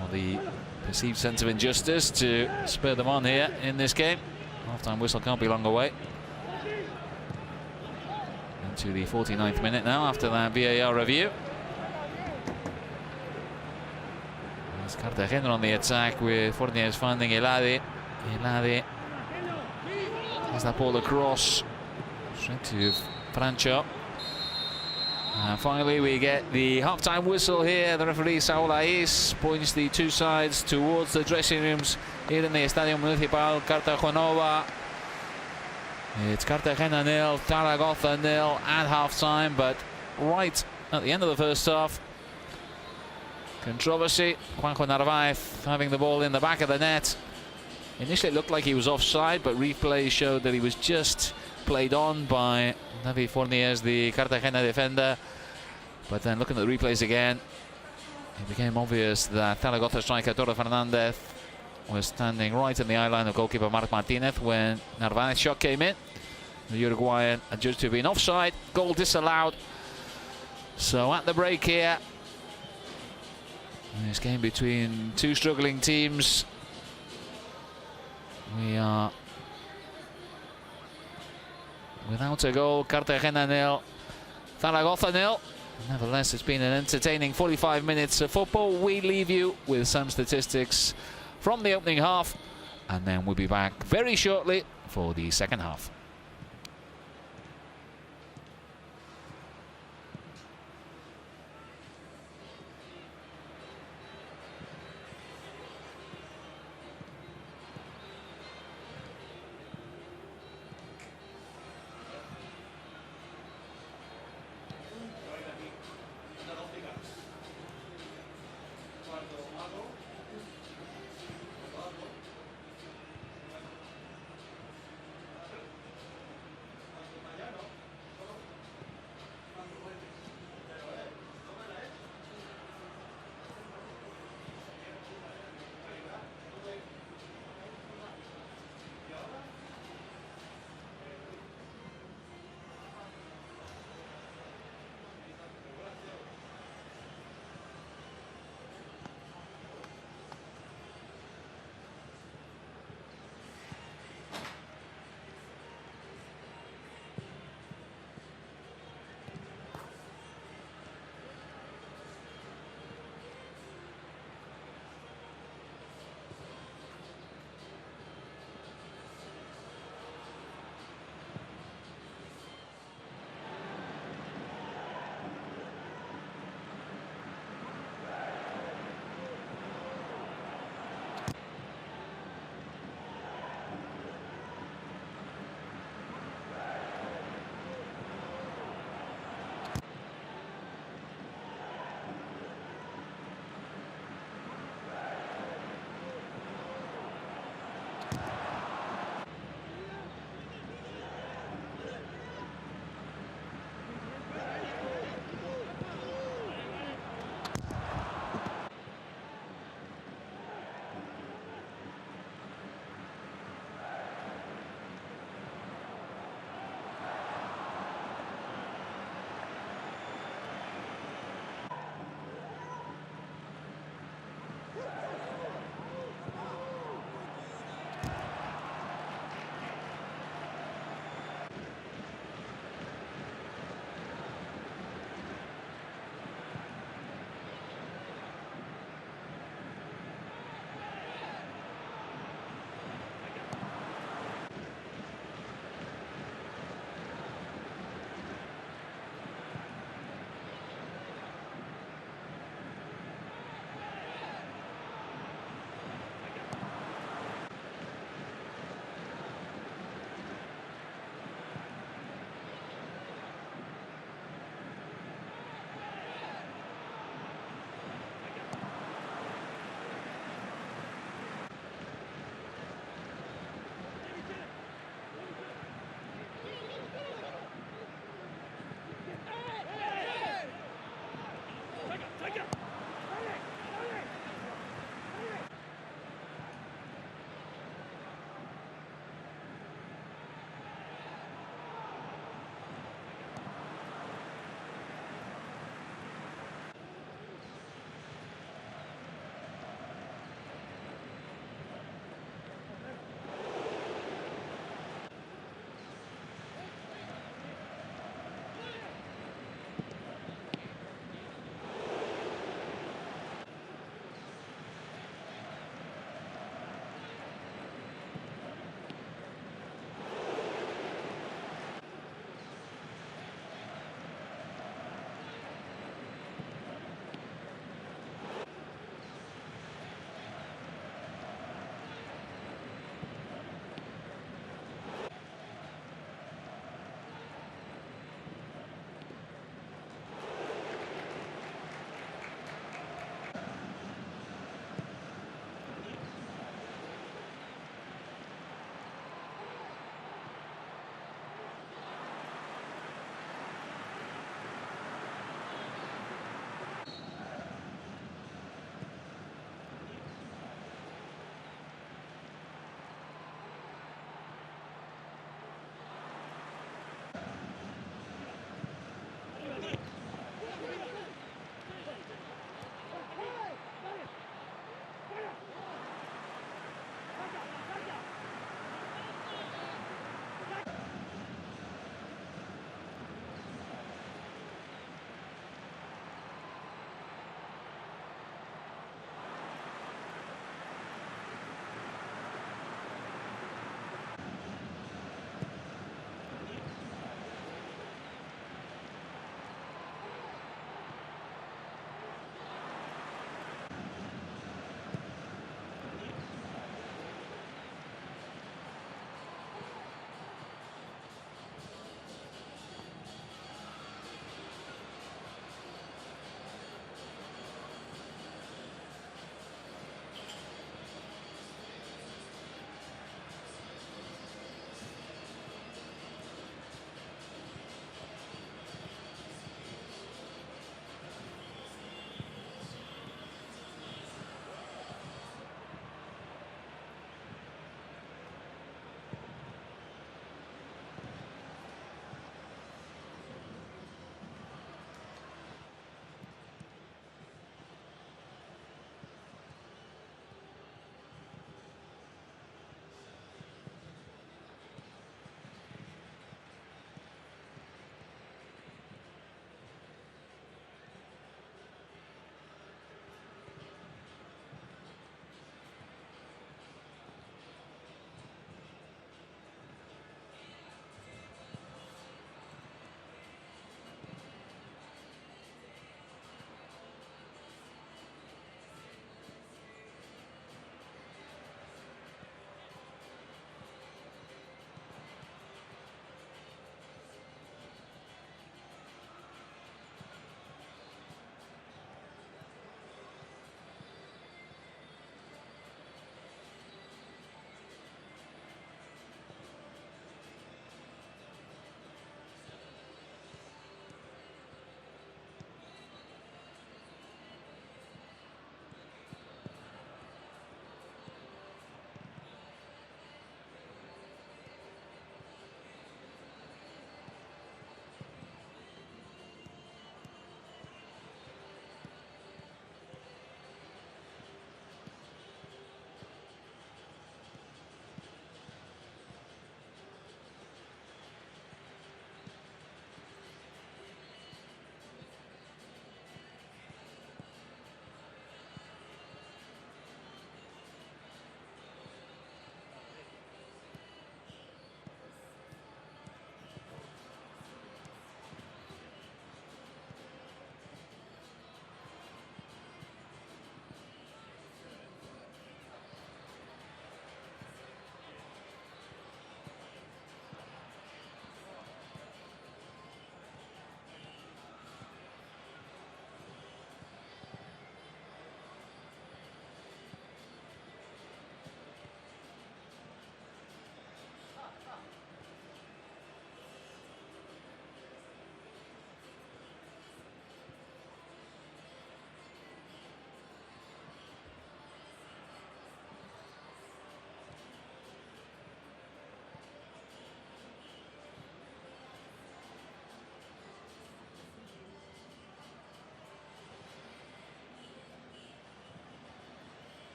or the perceived sense of injustice, to spur them on here in this game. Half-time whistle can't be long away. Into the 49th minute now after that VAR review. It's Cartagena on the attack with Fornés finding Elade. Elade has that ball across straight to Francho. And finally we get the half-time whistle here. The referee Saul Ais points the two sides towards the dressing rooms here in the Estadio Municipal Cartagena. It's Cartagena 0, Zaragoza 0 at half-time, but right at the end of the first half, controversy. Juanjo Narvaez having the ball in the back of the net. Initially it looked like he was offside, but replay showed that he was just played on by David Fornés, the Cartagena defender. But then looking at the replays again, it became obvious that Zaragoza striker Toro Fernandez was standing right in the eye line of goalkeeper Marc Martinez when Narvaez's shot came in. The Uruguayan adjudged to have been offside, goal disallowed. So at the break here, this game between two struggling teams, we are without a goal. Cartagena 0, Zaragoza 0. Nevertheless, it's been an entertaining 45 minutes of football. We leave you with some statistics from the opening half, and then we'll be back very shortly for the second half.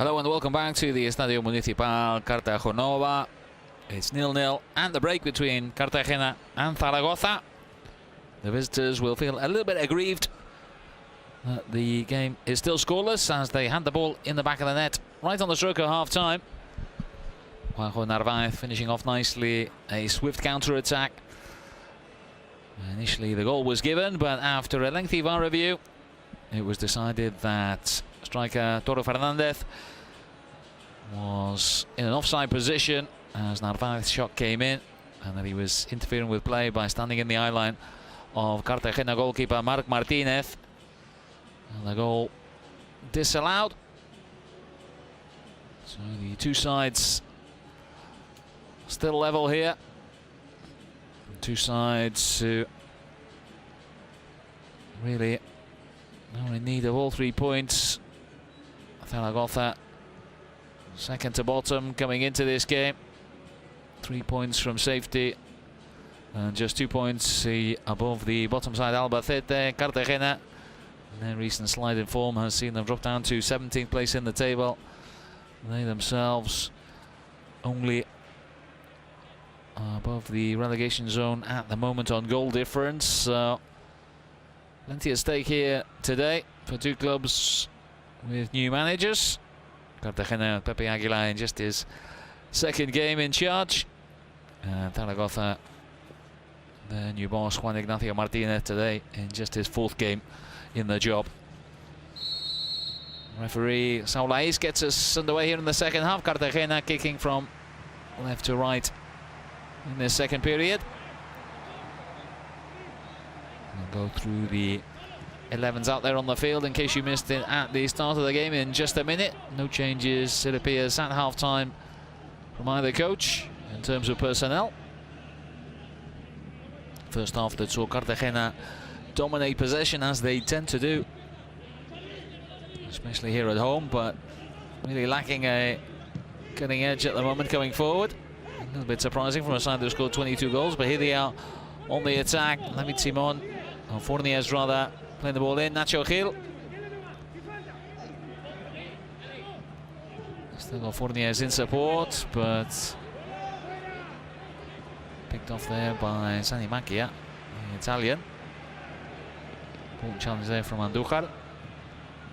Hello and welcome back to the Estadio Municipal Cartagena. It's 0-0 and the break between Cartagena and Zaragoza. The visitors will feel a little bit aggrieved that the game is still scoreless as they had the ball in the back of the net right on the stroke of half-time. Juanjo Narvaez finishing off nicely, a swift counter-attack. Initially the goal was given, but after a lengthy VAR review it was decided that striker Toro Fernandez was in an offside position as Narvaez's shot came in, and that he was interfering with play by standing in the eye line of Cartagena goalkeeper Marc Martinez. And the goal disallowed. So the two sides still level here. Two sides who really are in need of all 3 points. Zaragoza second to bottom coming into this game. 3 points from safety and just 2 points above the bottom side Albacete. Cartagena, their recent slide in form has seen them drop down to 17th place in the table. They themselves only above the relegation zone at the moment on goal difference. So plenty at stake here today for two clubs with new managers. Cartagena, Pepe Aguilar in just his second game in charge. Zaragoza, the new boss Juan Ignacio Martinez today in just his fourth game in the job. Referee Saulais gets us underway here in the second half. Cartagena kicking from left to right in this second period. We'll go through the 11s out there on the field in case you missed it at the start of the game in just a minute. No changes, it appears, at half-time from either coach in terms of personnel. First half that saw Cartagena dominate possession as they tend to do, especially here at home, but really lacking a cutting edge at the moment going forward. A little bit surprising from a side that scored 22 goals, but here they are on the attack. David Simon, or Fourniers rather, playing the ball in. Nacho Gil. Still got Fourniers in support, but picked off there by Sani Macchia, the Italian. Important challenge there from Andújar.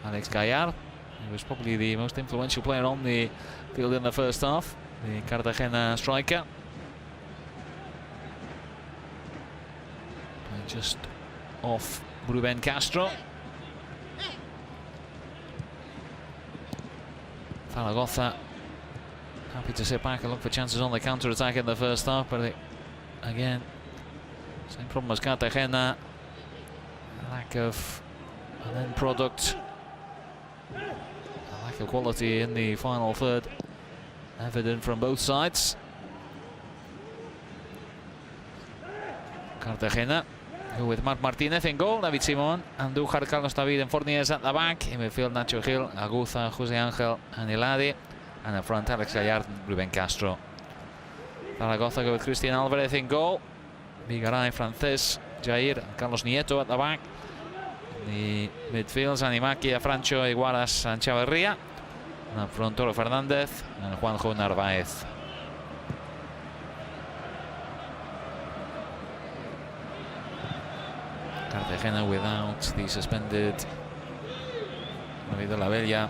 Alex Gallar, he was probably the most influential player on the field in the first half, the Cartagena striker. Just off Ruben Castro. Zaragoza happy to sit back and look for chances on the counter-attack in the first half, but again, same problem as Cartagena, lack of an end product, a lack of quality in the final third, evident from both sides. Cartagena, with Marc Martinez in goal, David Simon, Andújar, Carlos David and Fourniers at the back. In midfield, Nacho Gil, Aguza, Jose Angel and Eladi. And in front, Alex Gallar and Ruben Castro. Zaragoza go with Cristian Alvarez in goal. Vigaray, Frances, Jair and Carlos Nieto at the back. In the midfield, Sani Macchia, Francho, Iguaras and Chavarria. And up front, Toro Fernandez and Juanjo Narvaez. Cartagena without the suspended Lyberia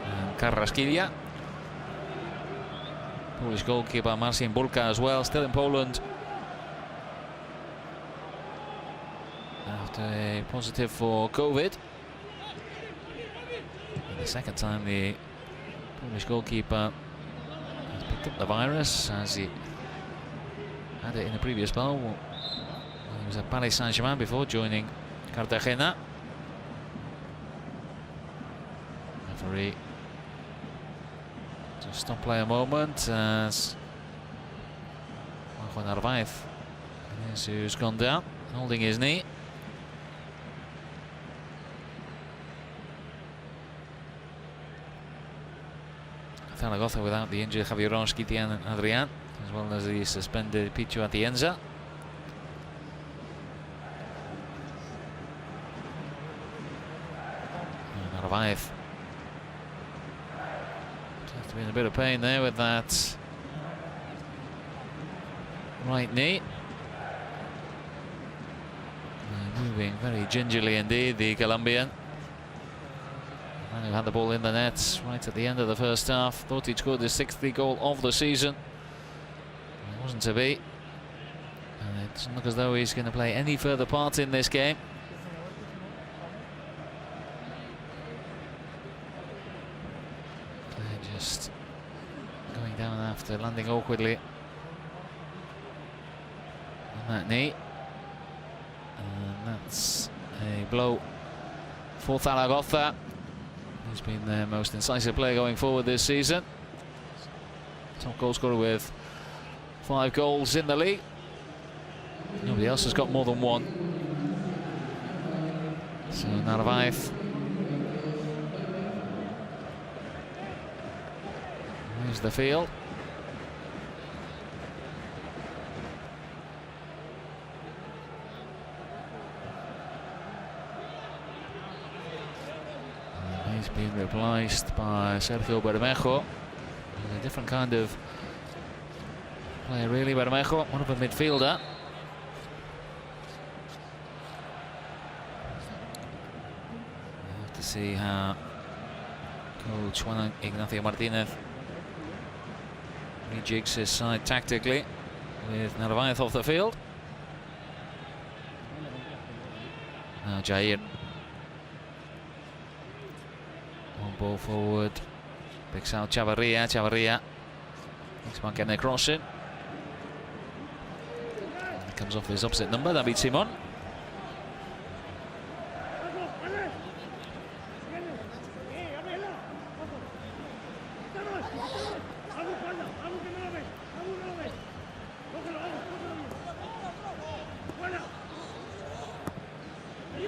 and Carrasquilla. Polish goalkeeper Marcin Bulka as well, still in Poland after a positive for COVID. And the second time the Polish goalkeeper has picked up the virus, as he had it in the previous spell. He was at Paris Saint-Germain before joining Cartagena. Referee to stop play a moment as Juan Narvaez is who's gone down, holding his knee. Zaragoza without the injured Javier Ronskitian and Adrian, as well as the suspended Pichu Atienza. Narvaez been a bit of pain there with that right knee. Moving very gingerly indeed, the Colombian. And who had the ball in the net right at the end of the first half. Thought he'd scored his 6th league goal of the season. It wasn't to be. And it doesn't look as though he's going to play any further part in this game. They're just going down after landing awkwardly on that knee. And that's a blow for Zaragoza. He's been their most incisive player going forward this season. Top goal scorer with 5 goals in the league. Nobody else has got more than 1. So Narvaez. Here's the field. He's been replaced by Sergio Bermejo. He's a different kind of player, really. Bermejo, one of a midfielder. We'll have to see how coach Juan Ignacio Martinez rejigs his side tactically with Narvaez off the field. Now Jair. One ball forward. Picks out Chavarria. Chavarria. Next one getting a cross in. And it comes off his opposite number. That beats Simon.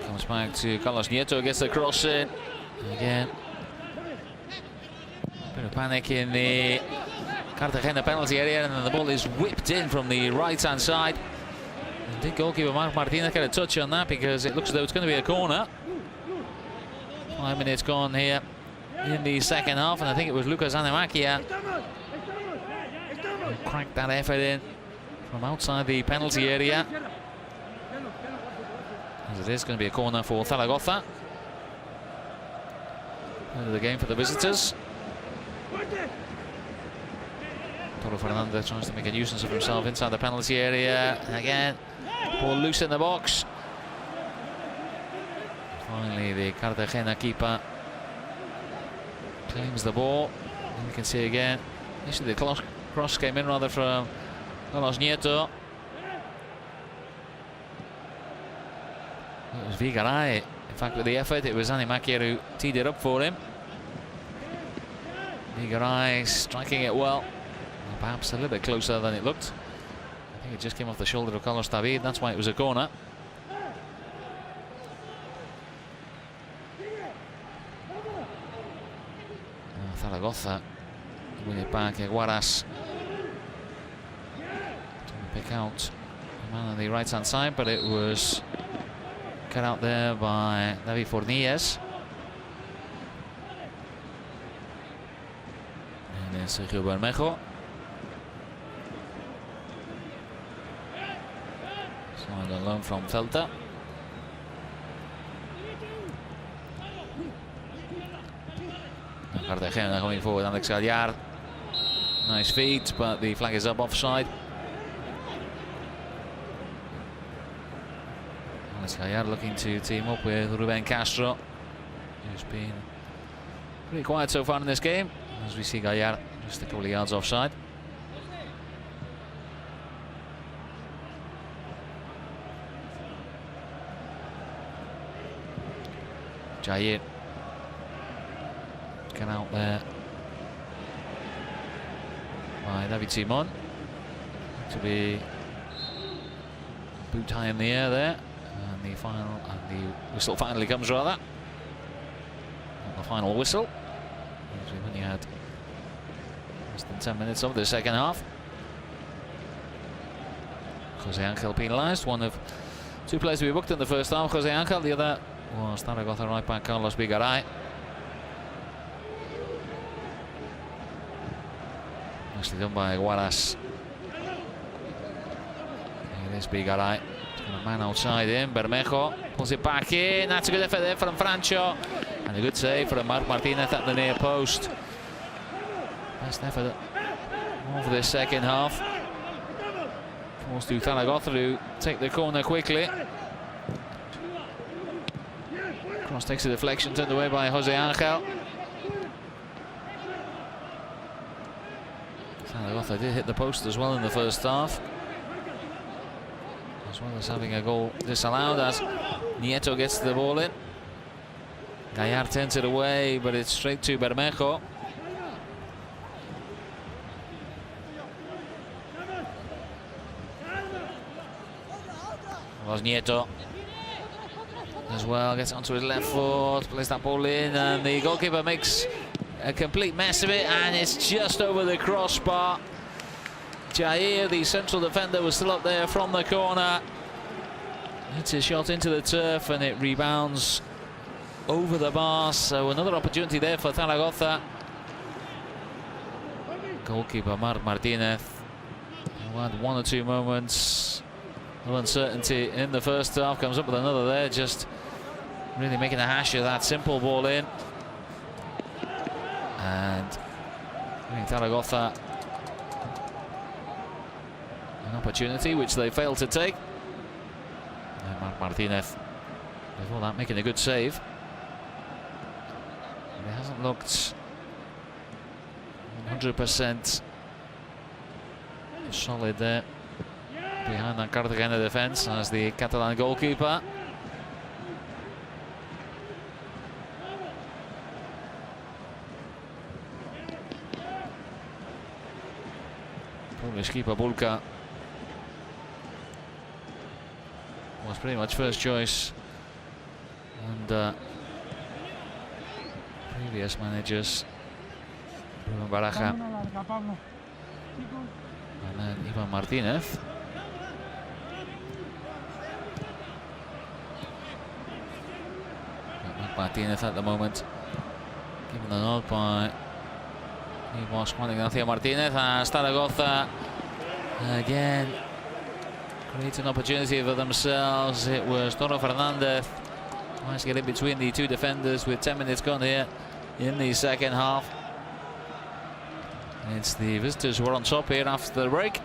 Comes back to Carlos Nieto. Gets the cross in. Again. Bit of panic in the Cartagena penalty area, and then the ball is whipped in from the right-hand side. And did goalkeeper Marc Martinez get a touch on that, because it looks as though it's going to be a corner. 5 minutes gone here in the second half, and I think it was Lucas Anemakia who cranked that effort in from outside the penalty area. As it is going to be a corner for Zaragoza. End of the game for the visitors. Toro Fernandez tries to make a nuisance of himself inside the penalty area. And again, ball loose in the box. Finally, the Cartagena keeper claims the ball. And you can see again, actually the cross came in rather from Carlos Nieto. It was Vigaray. In fact, with the effort, it was Anemakia who teed it up for him. Vigaray striking it well. Perhaps a little bit closer than it looked. I think it just came off the shoulder of Carlos David. That's why it was a corner. Zaragoza win it back. Aguaras trying to pick out the man on the right-hand side, but it was cut out there by David Fornilles. And then Sergio Bermejo. Signed on loan from Celta. Cartagena going forward, Alex Gallar. Nice feet, but the flag is up offside. Alex Gallar looking to team up with Ruben Castro, who's been pretty quiet so far in this game, as we see Gallar just a couple of yards offside. Jair get out there by David Simon. To be boot high in the air there, and the whistle finally comes rather. The final whistle. As we've only had less than 10 minutes of the second half. Jose Angel penalised, one of 2 players to be booked in the first half. Jose Angel, the other was Zaragoza right back Carlos Vigaray. Nicely done by Guaras. It is Bigaray. A man outside him. Bermejo pulls it back in. That's a good effort there from Francho. And a good save from Marc Martinez at the near post. Best effort of this second half. Forced to Zaragoza to take the corner quickly. Cross takes a deflection, turned away by Jose Angel. Zaragoza did hit the post as well in the first half, as well as having a goal disallowed as Nieto gets the ball in. Gallard turns it away, but it's straight to Bermejo. Was Nieto as well, gets onto his left foot, plays that ball in, and the goalkeeper makes a complete mess of it, and it's just over the crossbar. Jair, the central defender, was still up there from the corner. Hits a shot into the turf, and it rebounds over the bar. So another opportunity there for Zaragoza. Goalkeeper Marc Martinez, who had one or two moments of uncertainty in the first half, comes up with another there, just really making a hash of that simple ball in. And giving Zaragoza an opportunity which they failed to take. And Marc Martinez, before that, making a good save. It hasn't looked 100% solid there behind that Cartagena defence as the Catalan goalkeeper. Polish keeper Bulka was pretty much first choice under previous managers, Ruben Baraja and then Ivan Martinez. Martinez at the moment given the nod by Juan Ignacio Martinez, and Zaragoza again creates an opportunity for themselves. It was Toro Fernandez tries to get in between the two defenders with 10 minutes gone here in the second half. It's the visitors who are on top here after the break.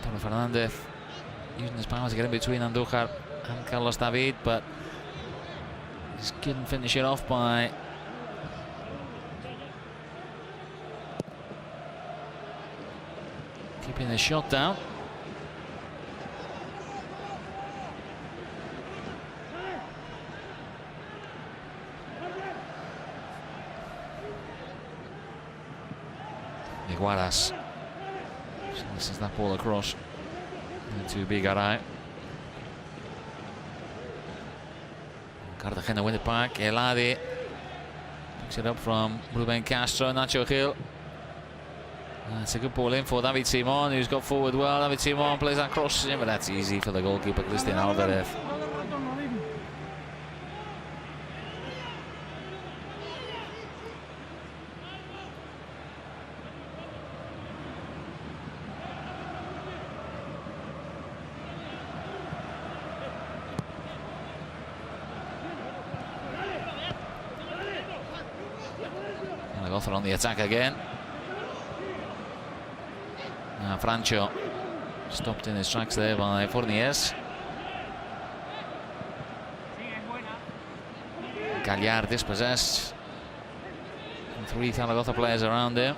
Toro Fernandez using his power to get in between Andújar and Carlos David, but he couldn't finish it off by keeping the shot down. Guaras slices that ball across to Bigaray. Cartagena win it back. Eladi picks it up from Ruben Castro. Nacho Gil. It's a good ball in for David Simon, who's got forward well. David Simon plays that cross in, but that's easy for the goalkeeper Cristian Alvarez. Zaragoza on the attack again. Francho stopped in his tracks there by Fourniers. Gallard dispossessed. Three Zaragoza players around him.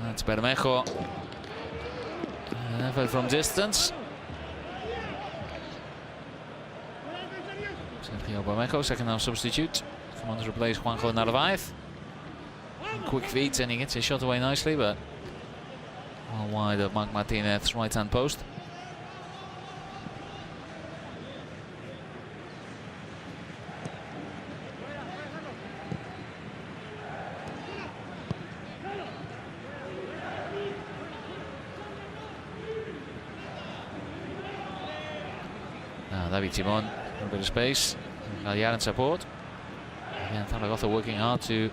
That's Bermejo. An effort from distance. Sergio Bermejo, second half substitute. Come on to replace Juanjo Narvaez. Quick feet, and he gets his shot away nicely, but well wide of Marc Martinez's right hand post. Now David Simon, a bit of space. Gallard in support. Again, Zaragoza working hard to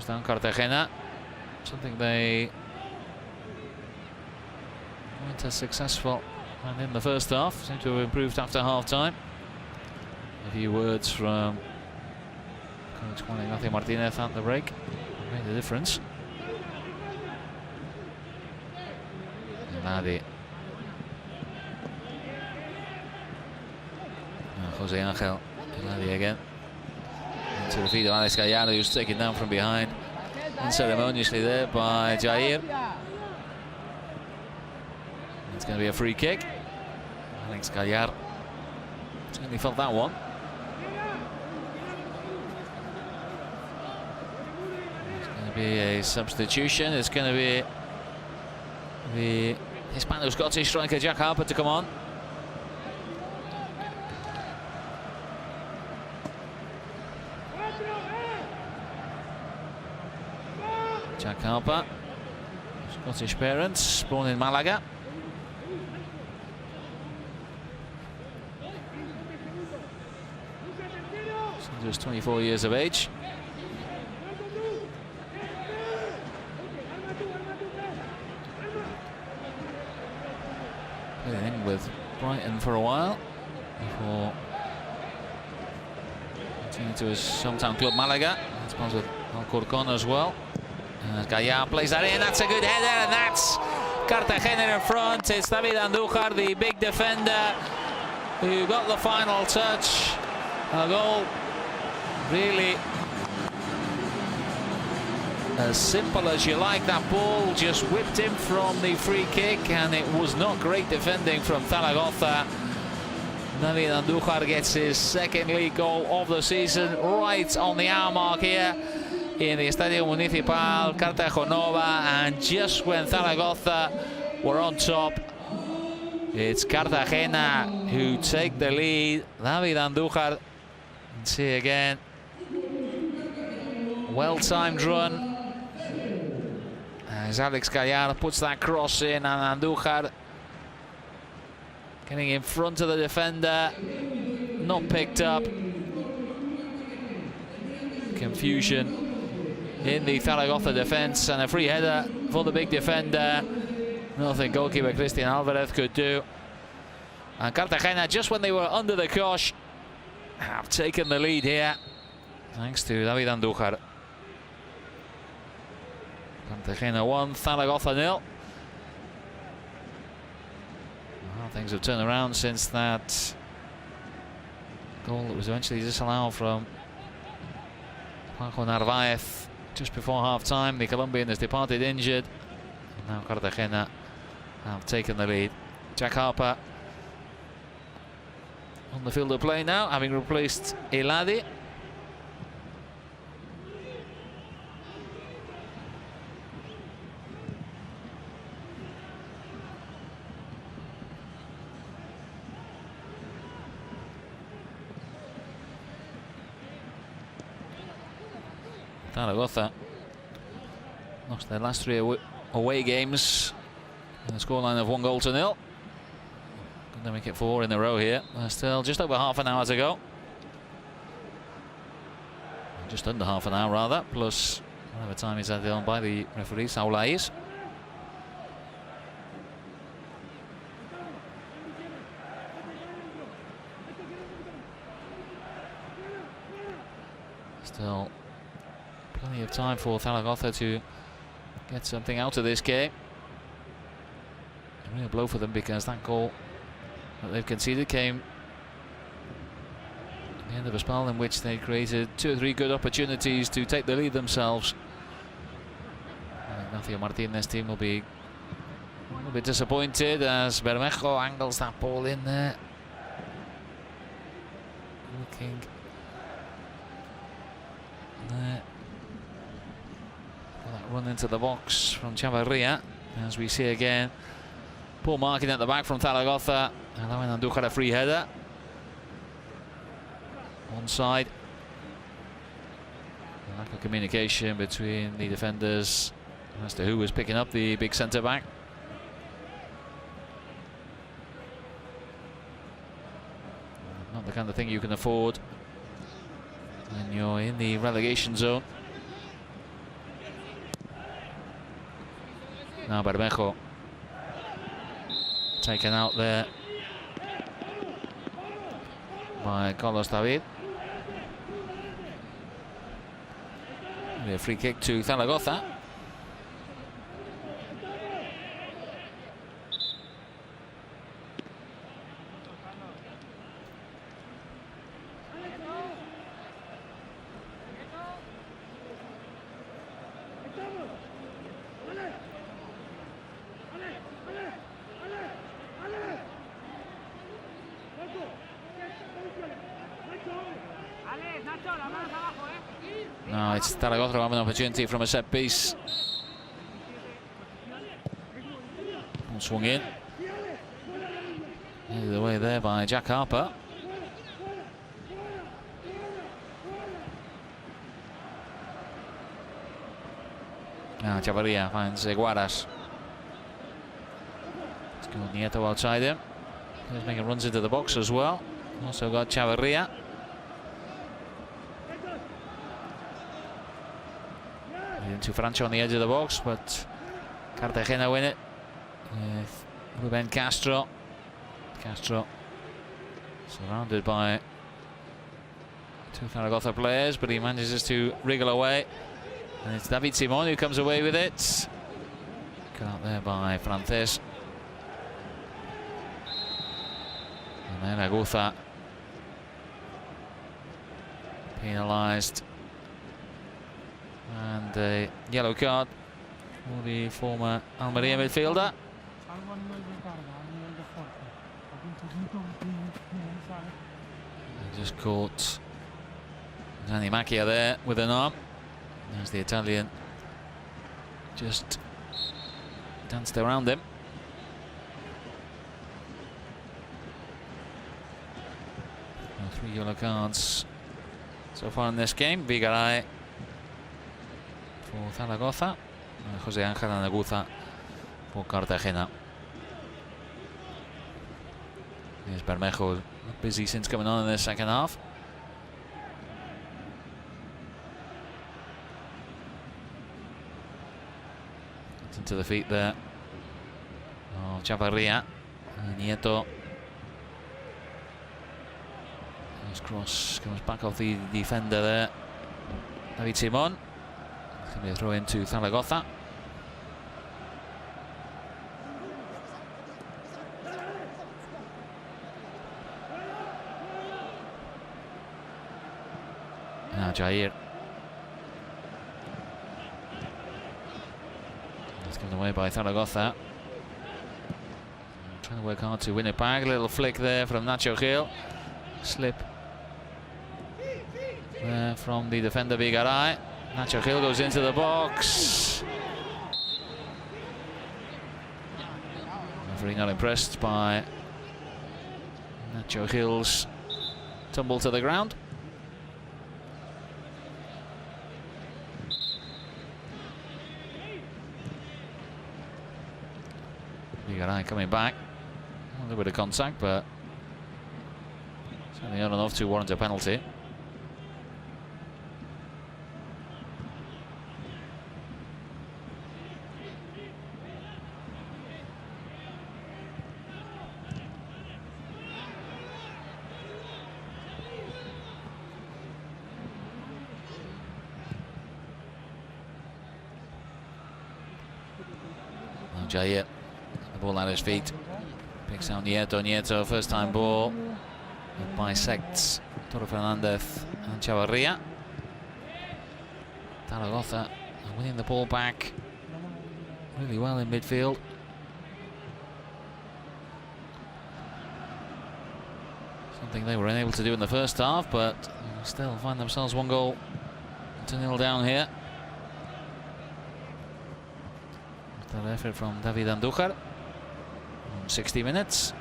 Goes down Cartagena. Something they weren't as successful and in the first half. Seem to have improved after half-time. A few words from coach Juan Ignacio Martinez at the break made the difference. Verde. Jose Angel Verde again. Into the feet of Alex Gallardo, who's taken down from behind. Unceremoniously there by Jair. It's going to be a free kick. Alex Gallardo certainly felt that one. It's going to be a substitution. It's going to be the Hispano-Scottish striker Jack Harper to come on. Jack Harper, Scottish parents, born in Malaga. He was 24 years of age. Played in with Brighton for a while before continuing to his hometown club Malaga. That's part with Alcorcon as well. Gallardo plays that in, that's a good header, and that's Cartagena in front. It's David Andújar, the big defender, who got the final touch. A goal really as simple as you like. That ball just whipped him from the free kick, and it was not great defending from Zaragoza. David Andújar gets his second league goal of the season right on the hour mark here in the Estadio Municipal Cartagenova, and just when Zaragoza were on top, it's Cartagena who take the lead. David Andújar, see again, well-timed run as Alex Gallardo puts that cross in, and Andújar getting in front of the defender, not picked up. Confusion in the Zaragoza defence, and a free header for the big defender. Nothing goalkeeper Christian Alvarez could do. And Cartagena, just when they were under the cosh, have taken the lead here, thanks to David Andújar. Cartagena 1, Zaragoza 0. Well, things have turned around since that goal that was eventually disallowed from Paco Narvaez just before half-time. The Colombian has departed injured. Now Cartagena have taken the lead. Jack Harper on the field of play now, having replaced Eladi. Zaragoza lost their last 3 away games in a scoreline of 1-0. Going to make it 4 in a row here. Still just over half an hour to go. Just under half an hour rather, plus whatever time is added on by the referee, Saulais. Still plenty of time for Zaragoza to get something out of this game. A real blow for them, because that goal that they've conceded came at the end of a spell in which they created 2 or 3 good opportunities to take the lead themselves. Ignacio Martinez's team will be a little bit disappointed as Bermejo angles that ball in there. Looking there. That run into the box from Chavarria, as we see again. Poor marking at the back from Zaragoza, allowing Andújar a free header. Onside. Lack of communication between the defenders as to who was picking up the big centre back. Not the kind of thing you can afford when you're in the relegation zone. Now Bermejo taken out there by Carlos David. A free kick to Zaragoza. Now it's Zaragoza who have an opportunity from a set piece. Swung in. Either way there by Jack Harper. Now Chavarria finds Guaras. It's got Nieto outside him. He's making runs into the box as well. Also got Chavarria. Into Francho on the edge of the box, but Cartagena win it with Ruben Castro. Castro surrounded by two Zaragoza players, but he manages to wriggle away. And it's David Simon who comes away with it. Cut out there by Frances. And then Aguza penalised. And a yellow card for the former Almeria midfielder. They just caught Gianni Macchia there with an arm. There's the Italian just danced around him. Well, 3 yellow cards so far in this game. Vigaray for Zaragoza, Jose Ángel Aguza for Cartagena. There's Bermejo, busy since coming on in the second half. It's into the feet there of Chavarria. Nieto. His cross comes back off the defender there, David Simon. It's going to be a throw into Zaragoza. Now Jair. It's given away by Zaragoza. Trying to work hard to win it back. A little flick there from Nacho Gil. Slip there from the defender Vigaray. Nacho Gil goes into the box. Referee not impressed by Nacho Gil's tumble to the ground. Vigaray coming back. A little bit of contact, but certainly not enough to warrant a penalty. Now Jair, the ball at his feet. Picks out Nieto, first time ball. It bisects Toro Fernandez and Chavarria. Zaragoza winning the ball back really well in midfield. Something they were unable to do in the first half, but still find themselves 1-0 down here. After the effort from David Andújar. 60 minutes.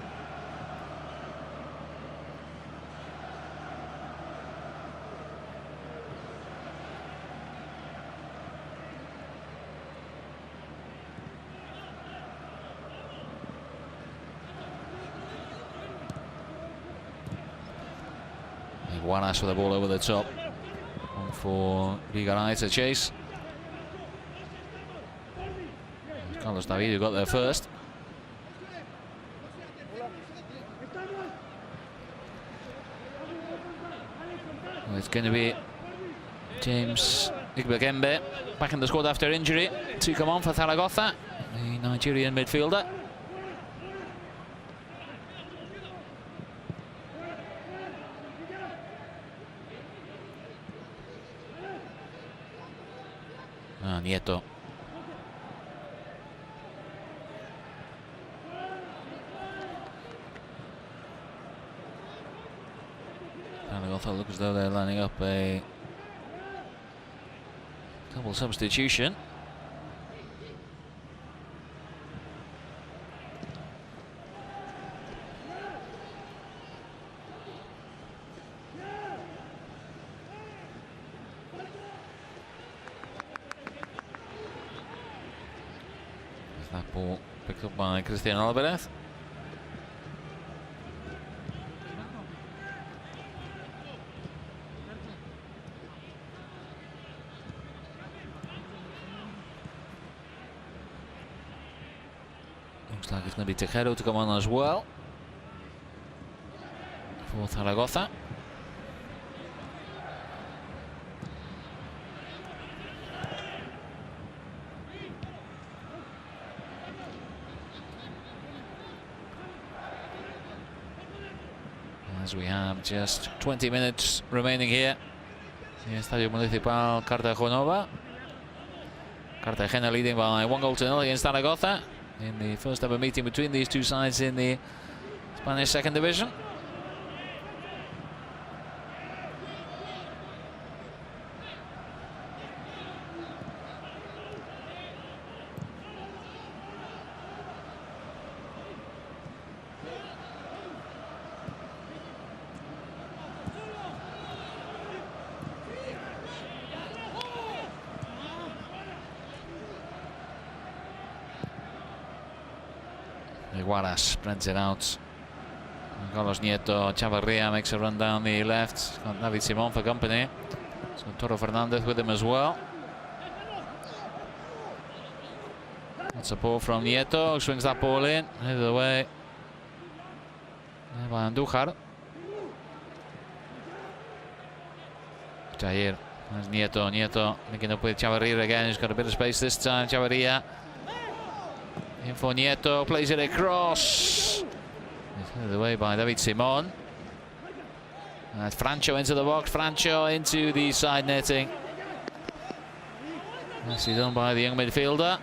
Guaras with the ball over the top. One for Vigaray to chase. Carlos David who got there first. Well, it's going to be James Igbegembe back in the squad after injury to come on for Zaragoza, the Nigerian midfielder. Nieto. Zaragoza look as though they're lining up a double substitution. That ball picked up by Christian Alvarez. Looks like it's going to be Tejero to come on as well for Zaragoza. As we have just 20 minutes remaining here in the Estadio Municipal Cartagena. Cartagena leading by 1-0 against Zaragoza in the first ever meeting between these two sides in the Spanish second division. Iguaras spreads it out. Carlos Nieto, Chavarria makes a run down the left. Got David Simon for company. So Toro Fernandez with him as well. Good support from Nieto, swings that ball in, headed away by Andújar. Jair, there's Nieto linking up with Chavarria again. He's got a bit of space this time. Chavarria in for Nieto, plays it across. It's headed away by David Simon. Francho into the box, Francho into the side netting. Nicely done by the young midfielder.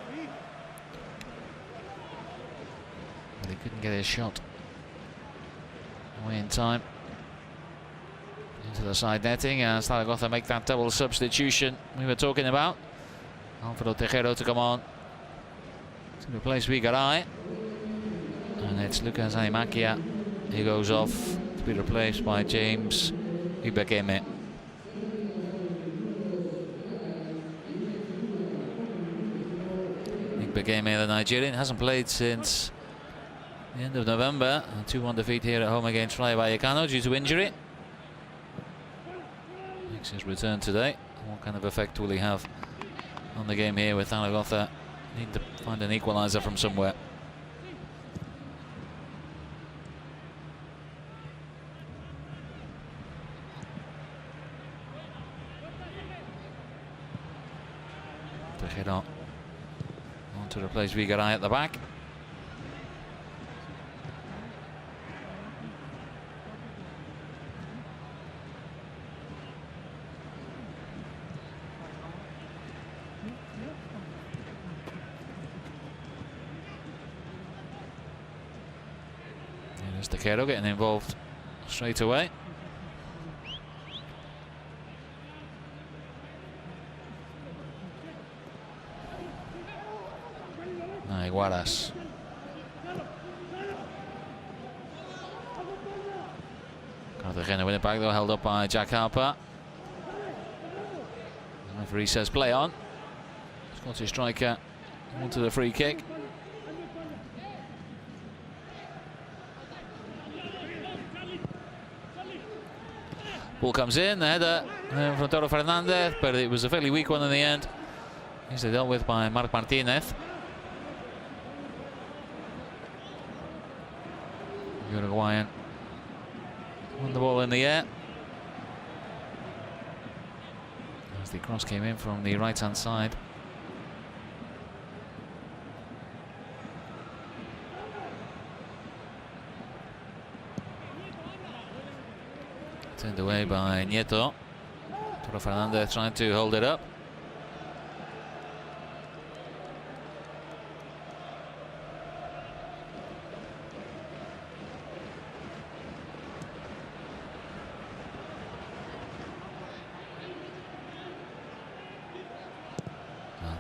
But he couldn't get his shot away in time. Into the side netting, and Zaragoza make that double substitution we were talking about. Alfredo Tejero to come on to replace Vigaray, and it's Lucas Animakia. He goes off to be replaced by James Ibekeme. Ibekeme, the Nigerian, hasn't played since the end of November. A 2-1 defeat here at home against Rayo Vallecano due to injury. Makes his return today. What kind of effect will he have on the game here with Zaragoza? Need to find an equaliser from somewhere. Tejero on to replace Vigaray at the back. Tejero getting involved straight away. Iguaras. Cartagena with it back though, held up by Jack Harper. The referee says play on. Scottish striker onto the free kick. Ball comes in, the header from Toro Fernandez, but it was a fairly weak one in the end. Easily dealt with by Marc Martinez. Uruguayan won the ball in the air as the cross came in from the right-hand side. Turned away by Nieto. Toro Fernandez trying to hold it up.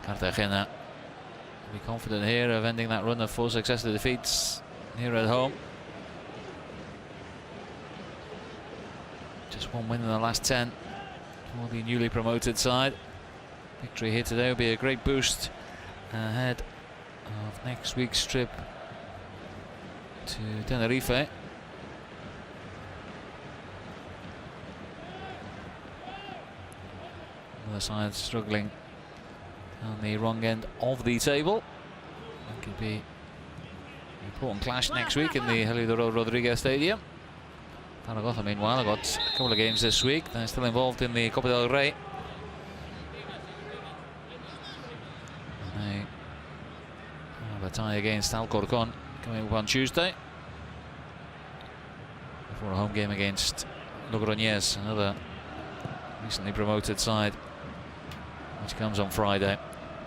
Cartagena will be confident here of ending that run of 4 successive defeats here at home. Just 1 win in the last 10 for the newly promoted side. Victory here today will be a great boost ahead of next week's trip to Tenerife. Another side struggling on the wrong end of the table. It could be an important clash next week in the Helio Rodriguez Stadium. Zaragoza, meanwhile, have got a couple of games this week. They're still involved in the Copa del Rey. They have a tie against Alcorcon coming up on Tuesday, before a home game against Logroñés, another recently promoted side, which comes on Friday.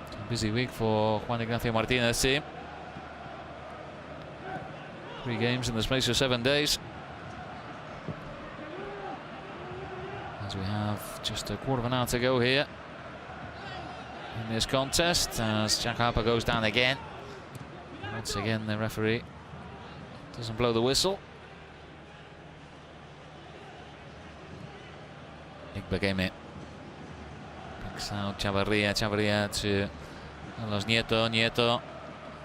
It's a busy week for Juan Ignacio Martinez's team. 3 games in the space of 7 days. As we have just a quarter of an hour to go here in this contest, as Jack Harper goes down again. Once again, the referee doesn't blow the whistle. Igbageme picks out Chavarria to Carlos Nieto. Nieto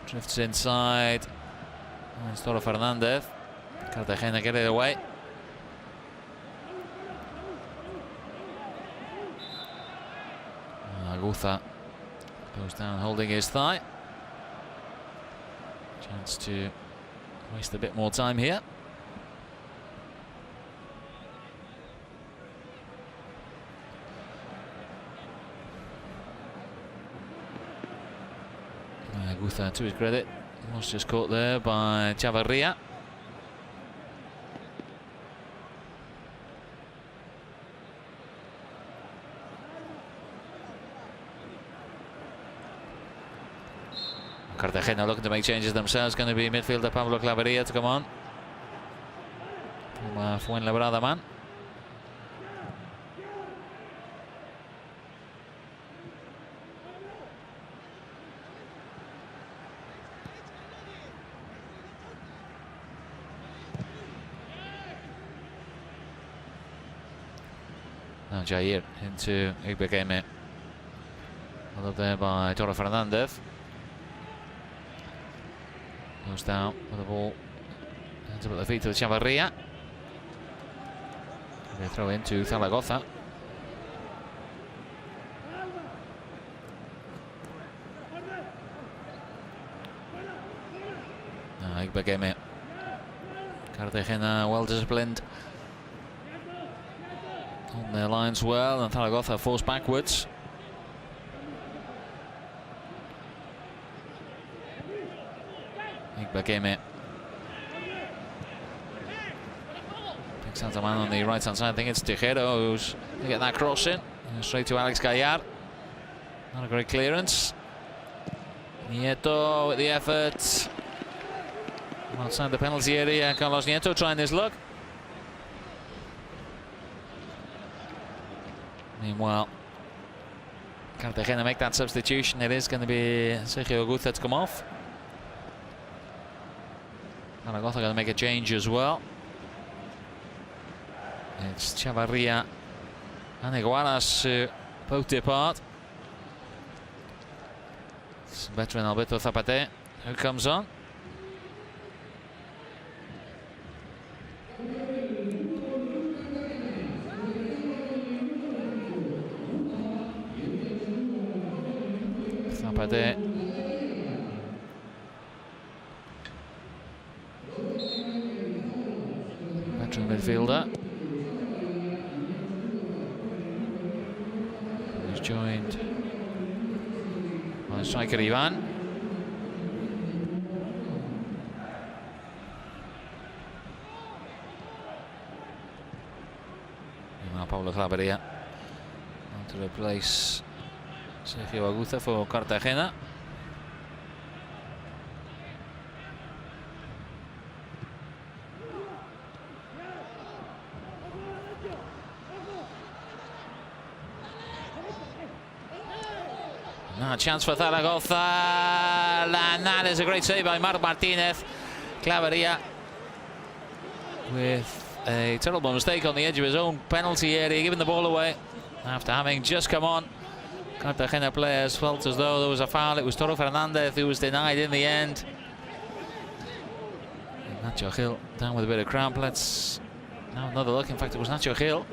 drifts inside. Oh, it's Toro Fernandez. Cartagena get it away. Aguza goes down holding his thigh. Chance to waste a bit more time here. Aguza, to his credit, was just caught there by Chavarria. Cartagena looking to make changes themselves. Going to be midfielder Pablo Claveria to come on. Fuenlabrada man. Now Jair into Igbageme. Followed there by Toro Fernandez. Goes down with the ball. Ends up at the feet of Chavarria. They throw into Zaragoza. Igbageme. Cartagena well disciplined on their lines well, and Zaragoza forced backwards. Igbageme picks out a man on the right hand side. I think it's Tejero who's to get that cross in. Straight to Alex Gallar. Not a great clearance. Nieto with the effort. Outside the penalty area, Carlos Nieto trying his luck. Meanwhile, Cartagena make that substitution. It is going to be Sergio Aguza to come off. Zaragoza going to make a change as well. It's Chavarria and Iguanas who both depart. It's veteran Alberto Zapate who comes on. Zapate. Veteran midfielder. He's joined by striker Ivan. Pablo Lyberia to replace Sergio Aguza for Cartagena. Now a chance for Zaragoza, and that is a great save by Marc Martinez. Lyberia with a terrible mistake on the edge of his own penalty area, giving the ball away after having just come on. Cartagena players felt as though there was a foul. It was Toro Fernandez who was denied in the end. Nacho Gil down with a bit of cramp. Let's now another look. In fact, it was Nacho Gil.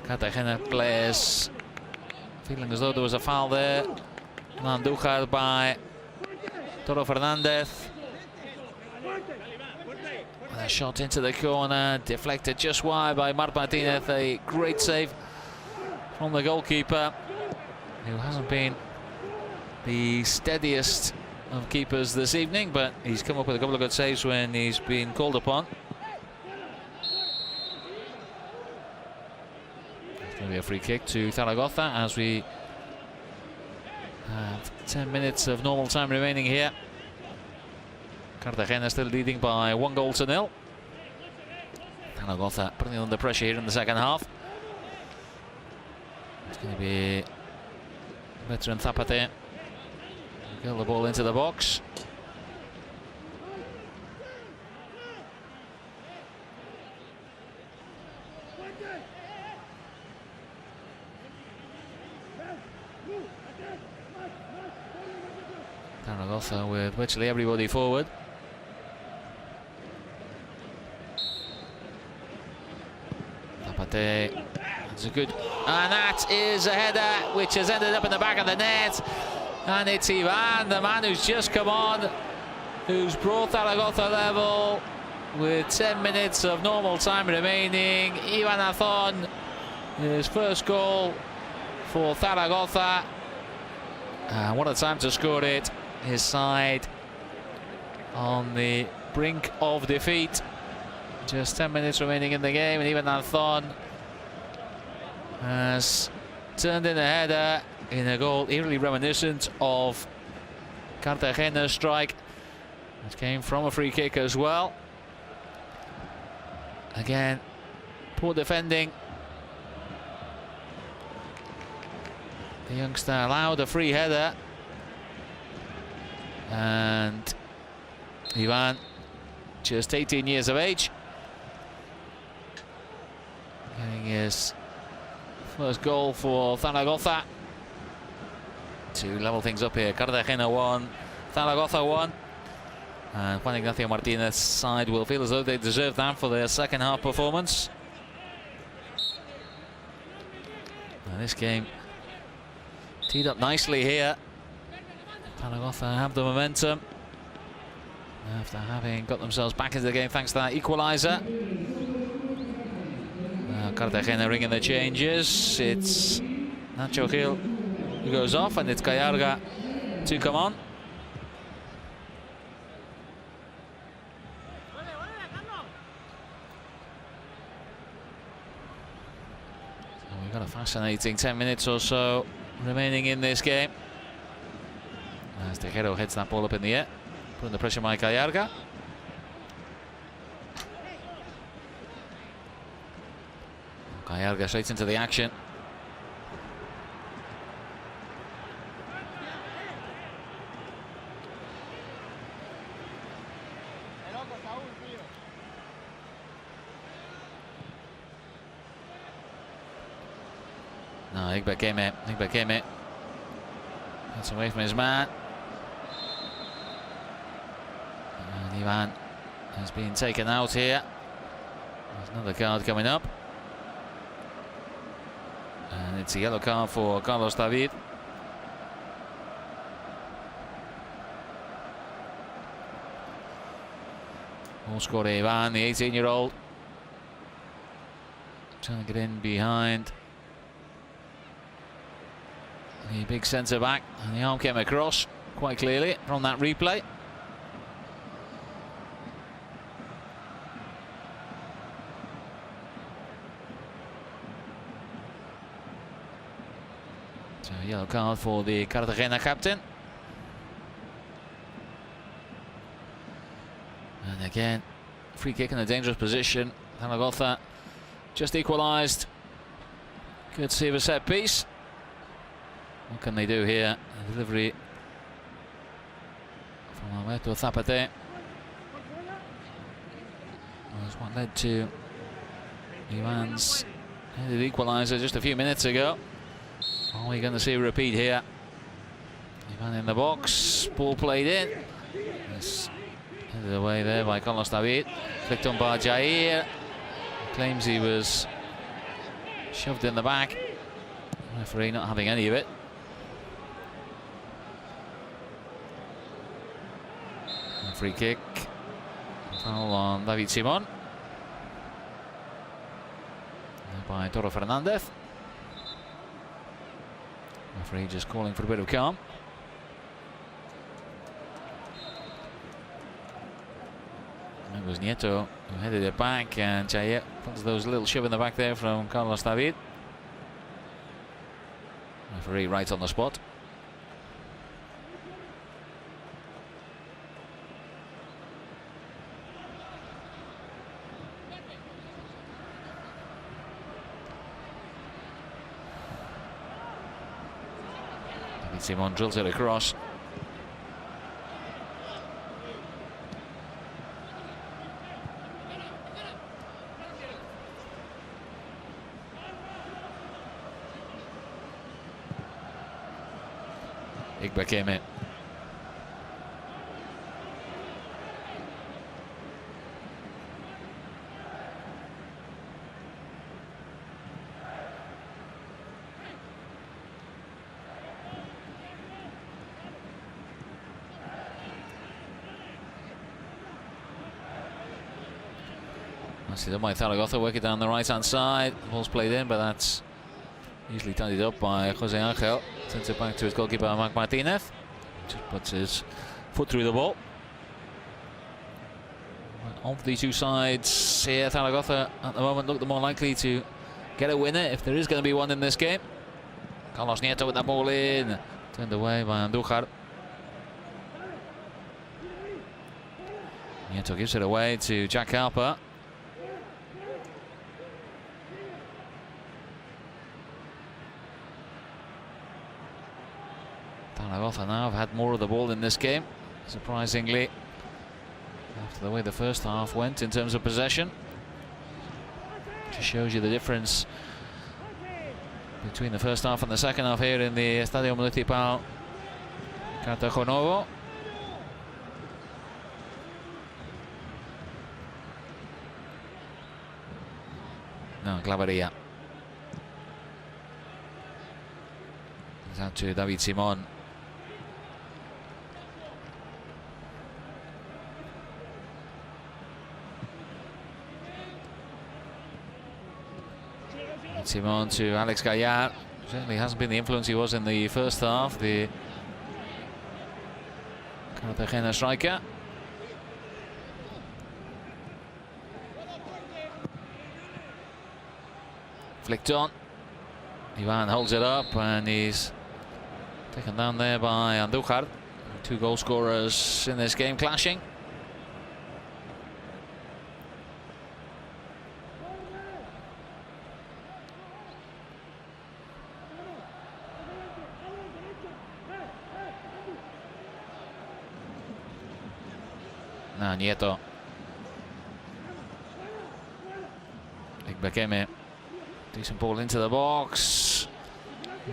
Cartagena players feeling as though there was a foul there. Andújar by Toro Fernandez. A shot into the corner, deflected just wide by Marc Martinez. A great save from the goalkeeper, who hasn't been the steadiest of keepers this evening, but he's come up with a couple of good saves when he's been called upon. It's going to be a free kick to Zaragoza as we have 10 minutes of normal time remaining here. Cartagena still leading by 1-0. Zaragoza putting it under pressure here in the second half. It's going to be veteran Zapate. Get the ball into the box. Zaragoza with virtually everybody forward. It's a good, and that is a header which has ended up in the back of the net, and it's Ivan, the man who's just come on, who's brought Zaragoza level with 10 minutes of normal time remaining. Ivan Azón, his first goal for Zaragoza, and what a time to score it. His side on the brink of defeat. Just 10 minutes remaining in the game, and Ivan Azón has turned in a header in a goal eerily reminiscent of Cartagena's strike. It came from a free kick as well. Again, poor defending. The youngster allowed a free header, and Ivan, just 18 years of age, getting his first goal for Zaragoza to level things up here. Cartagena 1, Zaragoza 1. And Juan Ignacio Martinez's side will feel as though they deserve that for their second half performance. And this game teed up nicely here. Zaragoza have the momentum after having got themselves back into the game thanks to that equaliser. Cartagena ringing the changes. It's Nacho Gil who goes off, and it's Gallarga to come on. So we've got a fascinating 10 minutes or so remaining in this game, as Tejero heads that ball up in the air, putting the pressure by Gallarga. Gallarga straight into the action. No, Igbekeme. Gets away from his man. And Ivan has been taken out here. There's another card coming up. And it's a yellow card for Carlos David. All scored Ivan, the 18-year-old. Trying to get in behind the big centre back, and the arm came across quite clearly from that replay. So a yellow card for the Cartagena captain. And again, free kick in a dangerous position. Zaragoza just equalised. Good save a set piece. What can they do here? A delivery from Alberto Zapate was what led to Ivan's headed equaliser just a few minutes ago. Are we going to see a repeat here? Ivan in the box, ball played in. Yes. Headed away there by Carlos David. Flicked on by Jair. Claims he was shoved in the back. Referee not having any of it. Free kick. Foul on David Simon. By Toro Fernandez. Referee just calling for a bit of calm. It was Nieto who headed it back, and Jair there was a little shove in the back there from Carlos David. Referee right on the spot. Simon drills it across. Igba came in. Nicely done by Zaragoza, working down the right hand side. The ball's played in, but that's easily tidied up by Jose Angel. Sends it back to his goalkeeper Marc Martinez. Just puts his foot through the ball. Of the two sides here, Zaragoza at the moment look the more likely to get a winner, if there is going to be one in this game. Carlos Nieto with that ball in. Turned away by Andújar. Nieto gives it away to Jack Harper. Zaragoza now have had more of the ball in this game, surprisingly, after the way the first half went in terms of possession. Just shows you the difference between the first half and the second half here in the Estadio Municipal Cartagena. No, Lyberia. It's out to David Simon. Simon to Alex Gaillard. Certainly hasn't been the influence he was in the first half, the Cartagena striker. Flicked on. Ivan holds it up, and he's taken down there by Andújar. Two goal scorers in this game clashing. Now Nieto. Bekeme. Decent ball into the box.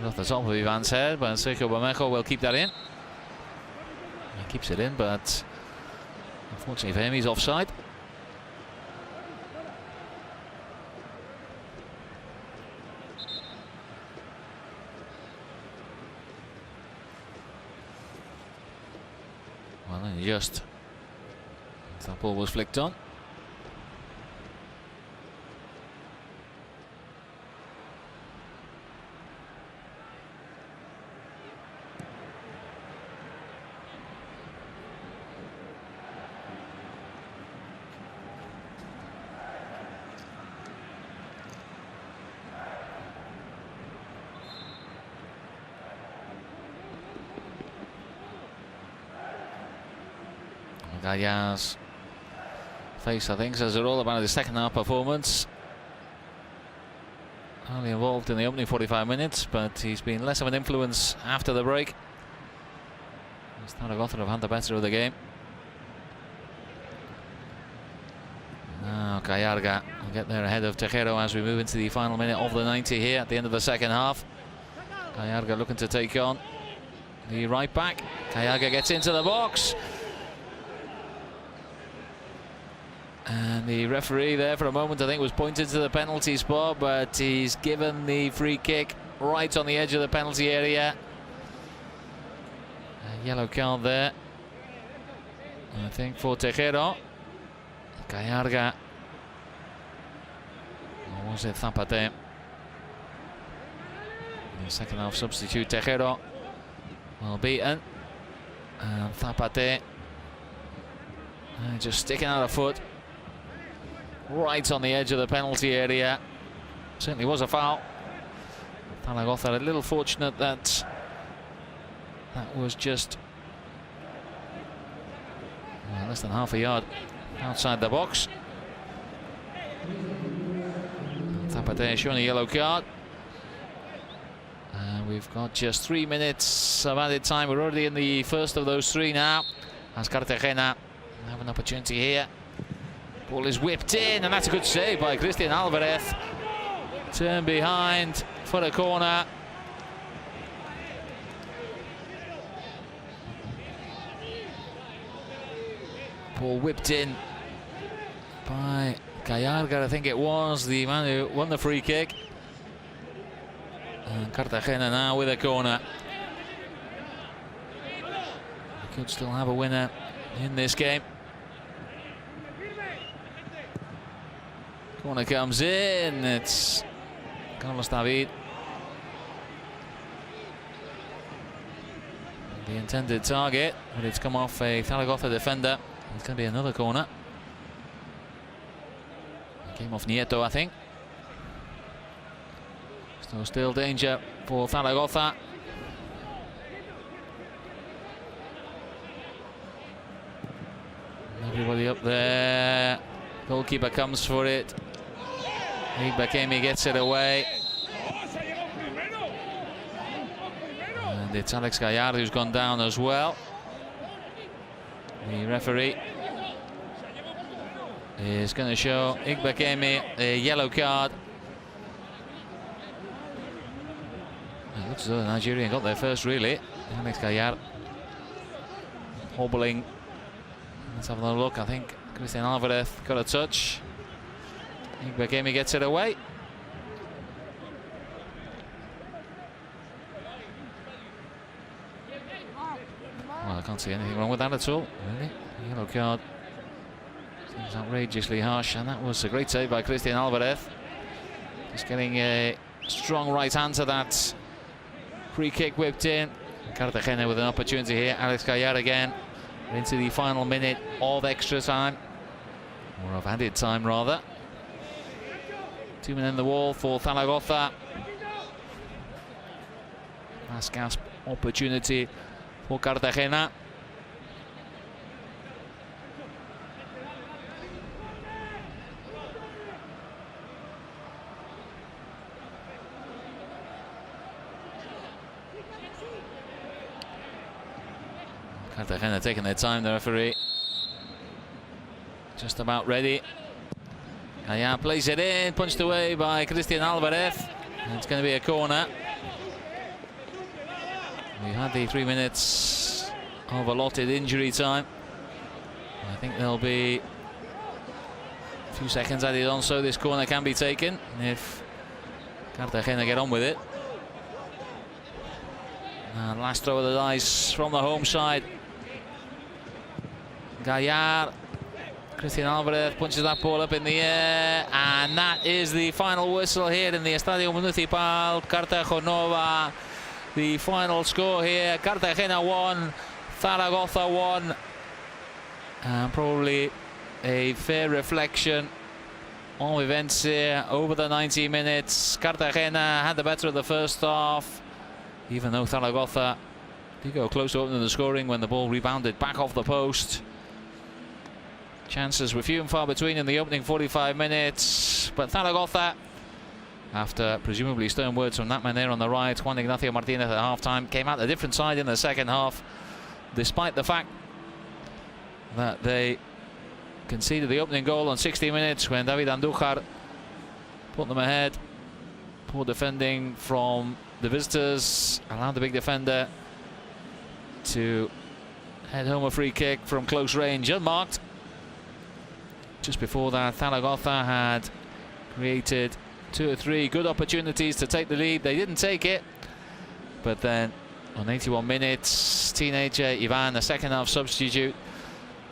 Off the top of Ivan's head, but Sergio Bermejo will keep that in. He keeps it in, but unfortunately for him, he's offside. Well, just That ball was flicked on. Gaya's face, I think, says it all about his second half performance. Only involved in the opening 45 minutes, but he's been less of an influence after the break. Zaragoza have had the better of the game. Now Gallarga will get there ahead of Tejero as we move into the final minute of the 90 here at the end of the second half. Gallarga looking to take on the right back. Gallarga gets into the box. And the referee there for a moment, I think, was pointed to the penalty spot, but he's given the free kick right on the edge of the penalty area. A yellow card there, I think, for Tejero. Gallarga. Or was it Zapate? The second half substitute, Tejero, well beaten. And Zapate just sticking out a foot right on the edge of the penalty area. Certainly was a foul. Zaragoza a little fortunate that that was just less than half a yard outside the box. Zapate showing a yellow card. We've got just 3 minutes of added time. We're already in the first of those three now, as Cartagena have an opportunity here. Ball is whipped in, and that's a good save by Christian Alvarez. Turn behind for the corner. Ball whipped in by Gallarga, I think it was, the man who won the free kick. And Cartagena now with a corner. We could still have a winner in this game. Corner comes in, it's Carlos David. The intended target, but it's come off a Zaragoza defender. It's going to be another corner. It came off Nieto, I think. So still danger for Zaragoza. Everybody up there. Goalkeeper comes for it. Bakemi gets it away. And it's Alex Gallard who's gone down as well. The referee is going to show Bakemi a yellow card. It looks as though the Nigerian got there first, really. Alex Gallard hobbling. Let's have another look. I think Christian Alvarez got a touch. Bakemi gets it away. Well, I can't see anything wrong with that at all, really. Yellow card seems outrageously harsh, and that was a great save by Christian Alvarez. Just getting a strong right hand to that free kick whipped in. Cartagena with an opportunity here. Alex Gallard again. Into the final minute of extra time, or of added time rather. 2 men in the wall for Zaragoza. Last gasp opportunity for Cartagena. Cartagena taking their time, the referee. Just about ready. Gallard plays it in, punched away by Christian Alvarez. And it's going to be a corner. We had the 3 minutes of allotted injury time. I think there'll be a few seconds added on, so this corner can be taken if Cartagena get on with it. And last throw of the dice from the home side. Gallard Christian Alvarez punches that ball up in the air, and that is the final whistle here in the Estadio Municipal Cartagena. The final score here: Cartagena 1, Zaragoza 1, and probably a fair reflection of events here over the 90 minutes. Cartagena had the better of the first half, even though Zaragoza did go close to opening the scoring when the ball rebounded back off the post. Chances were few and far between in the opening 45 minutes, but Zaragoza, after presumably stern words from that man there on the right, Juan Ignacio Martinez at half-time, came out a different side in the second half, despite the fact that they conceded the opening goal on 60 minutes when David Andujar put them ahead. Poor defending from the visitors allowed the big defender to head home a free kick from close range, unmarked. Just before that, Zaragoza had created 2 or 3 good opportunities to take the lead. They didn't take it, but then on 81 minutes, teenager Ivan, a second half substitute,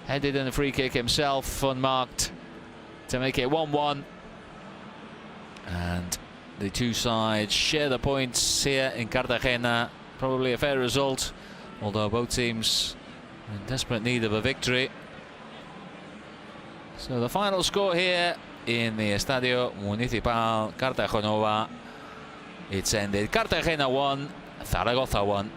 headed in a free kick himself, unmarked, to make it 1-1. And the two sides share the points here in Cartagena. Probably a fair result, although both teams are in desperate need of a victory. So the final score here in the Estadio Municipal Cartagena, it's ended Cartagena 1, Zaragoza 1.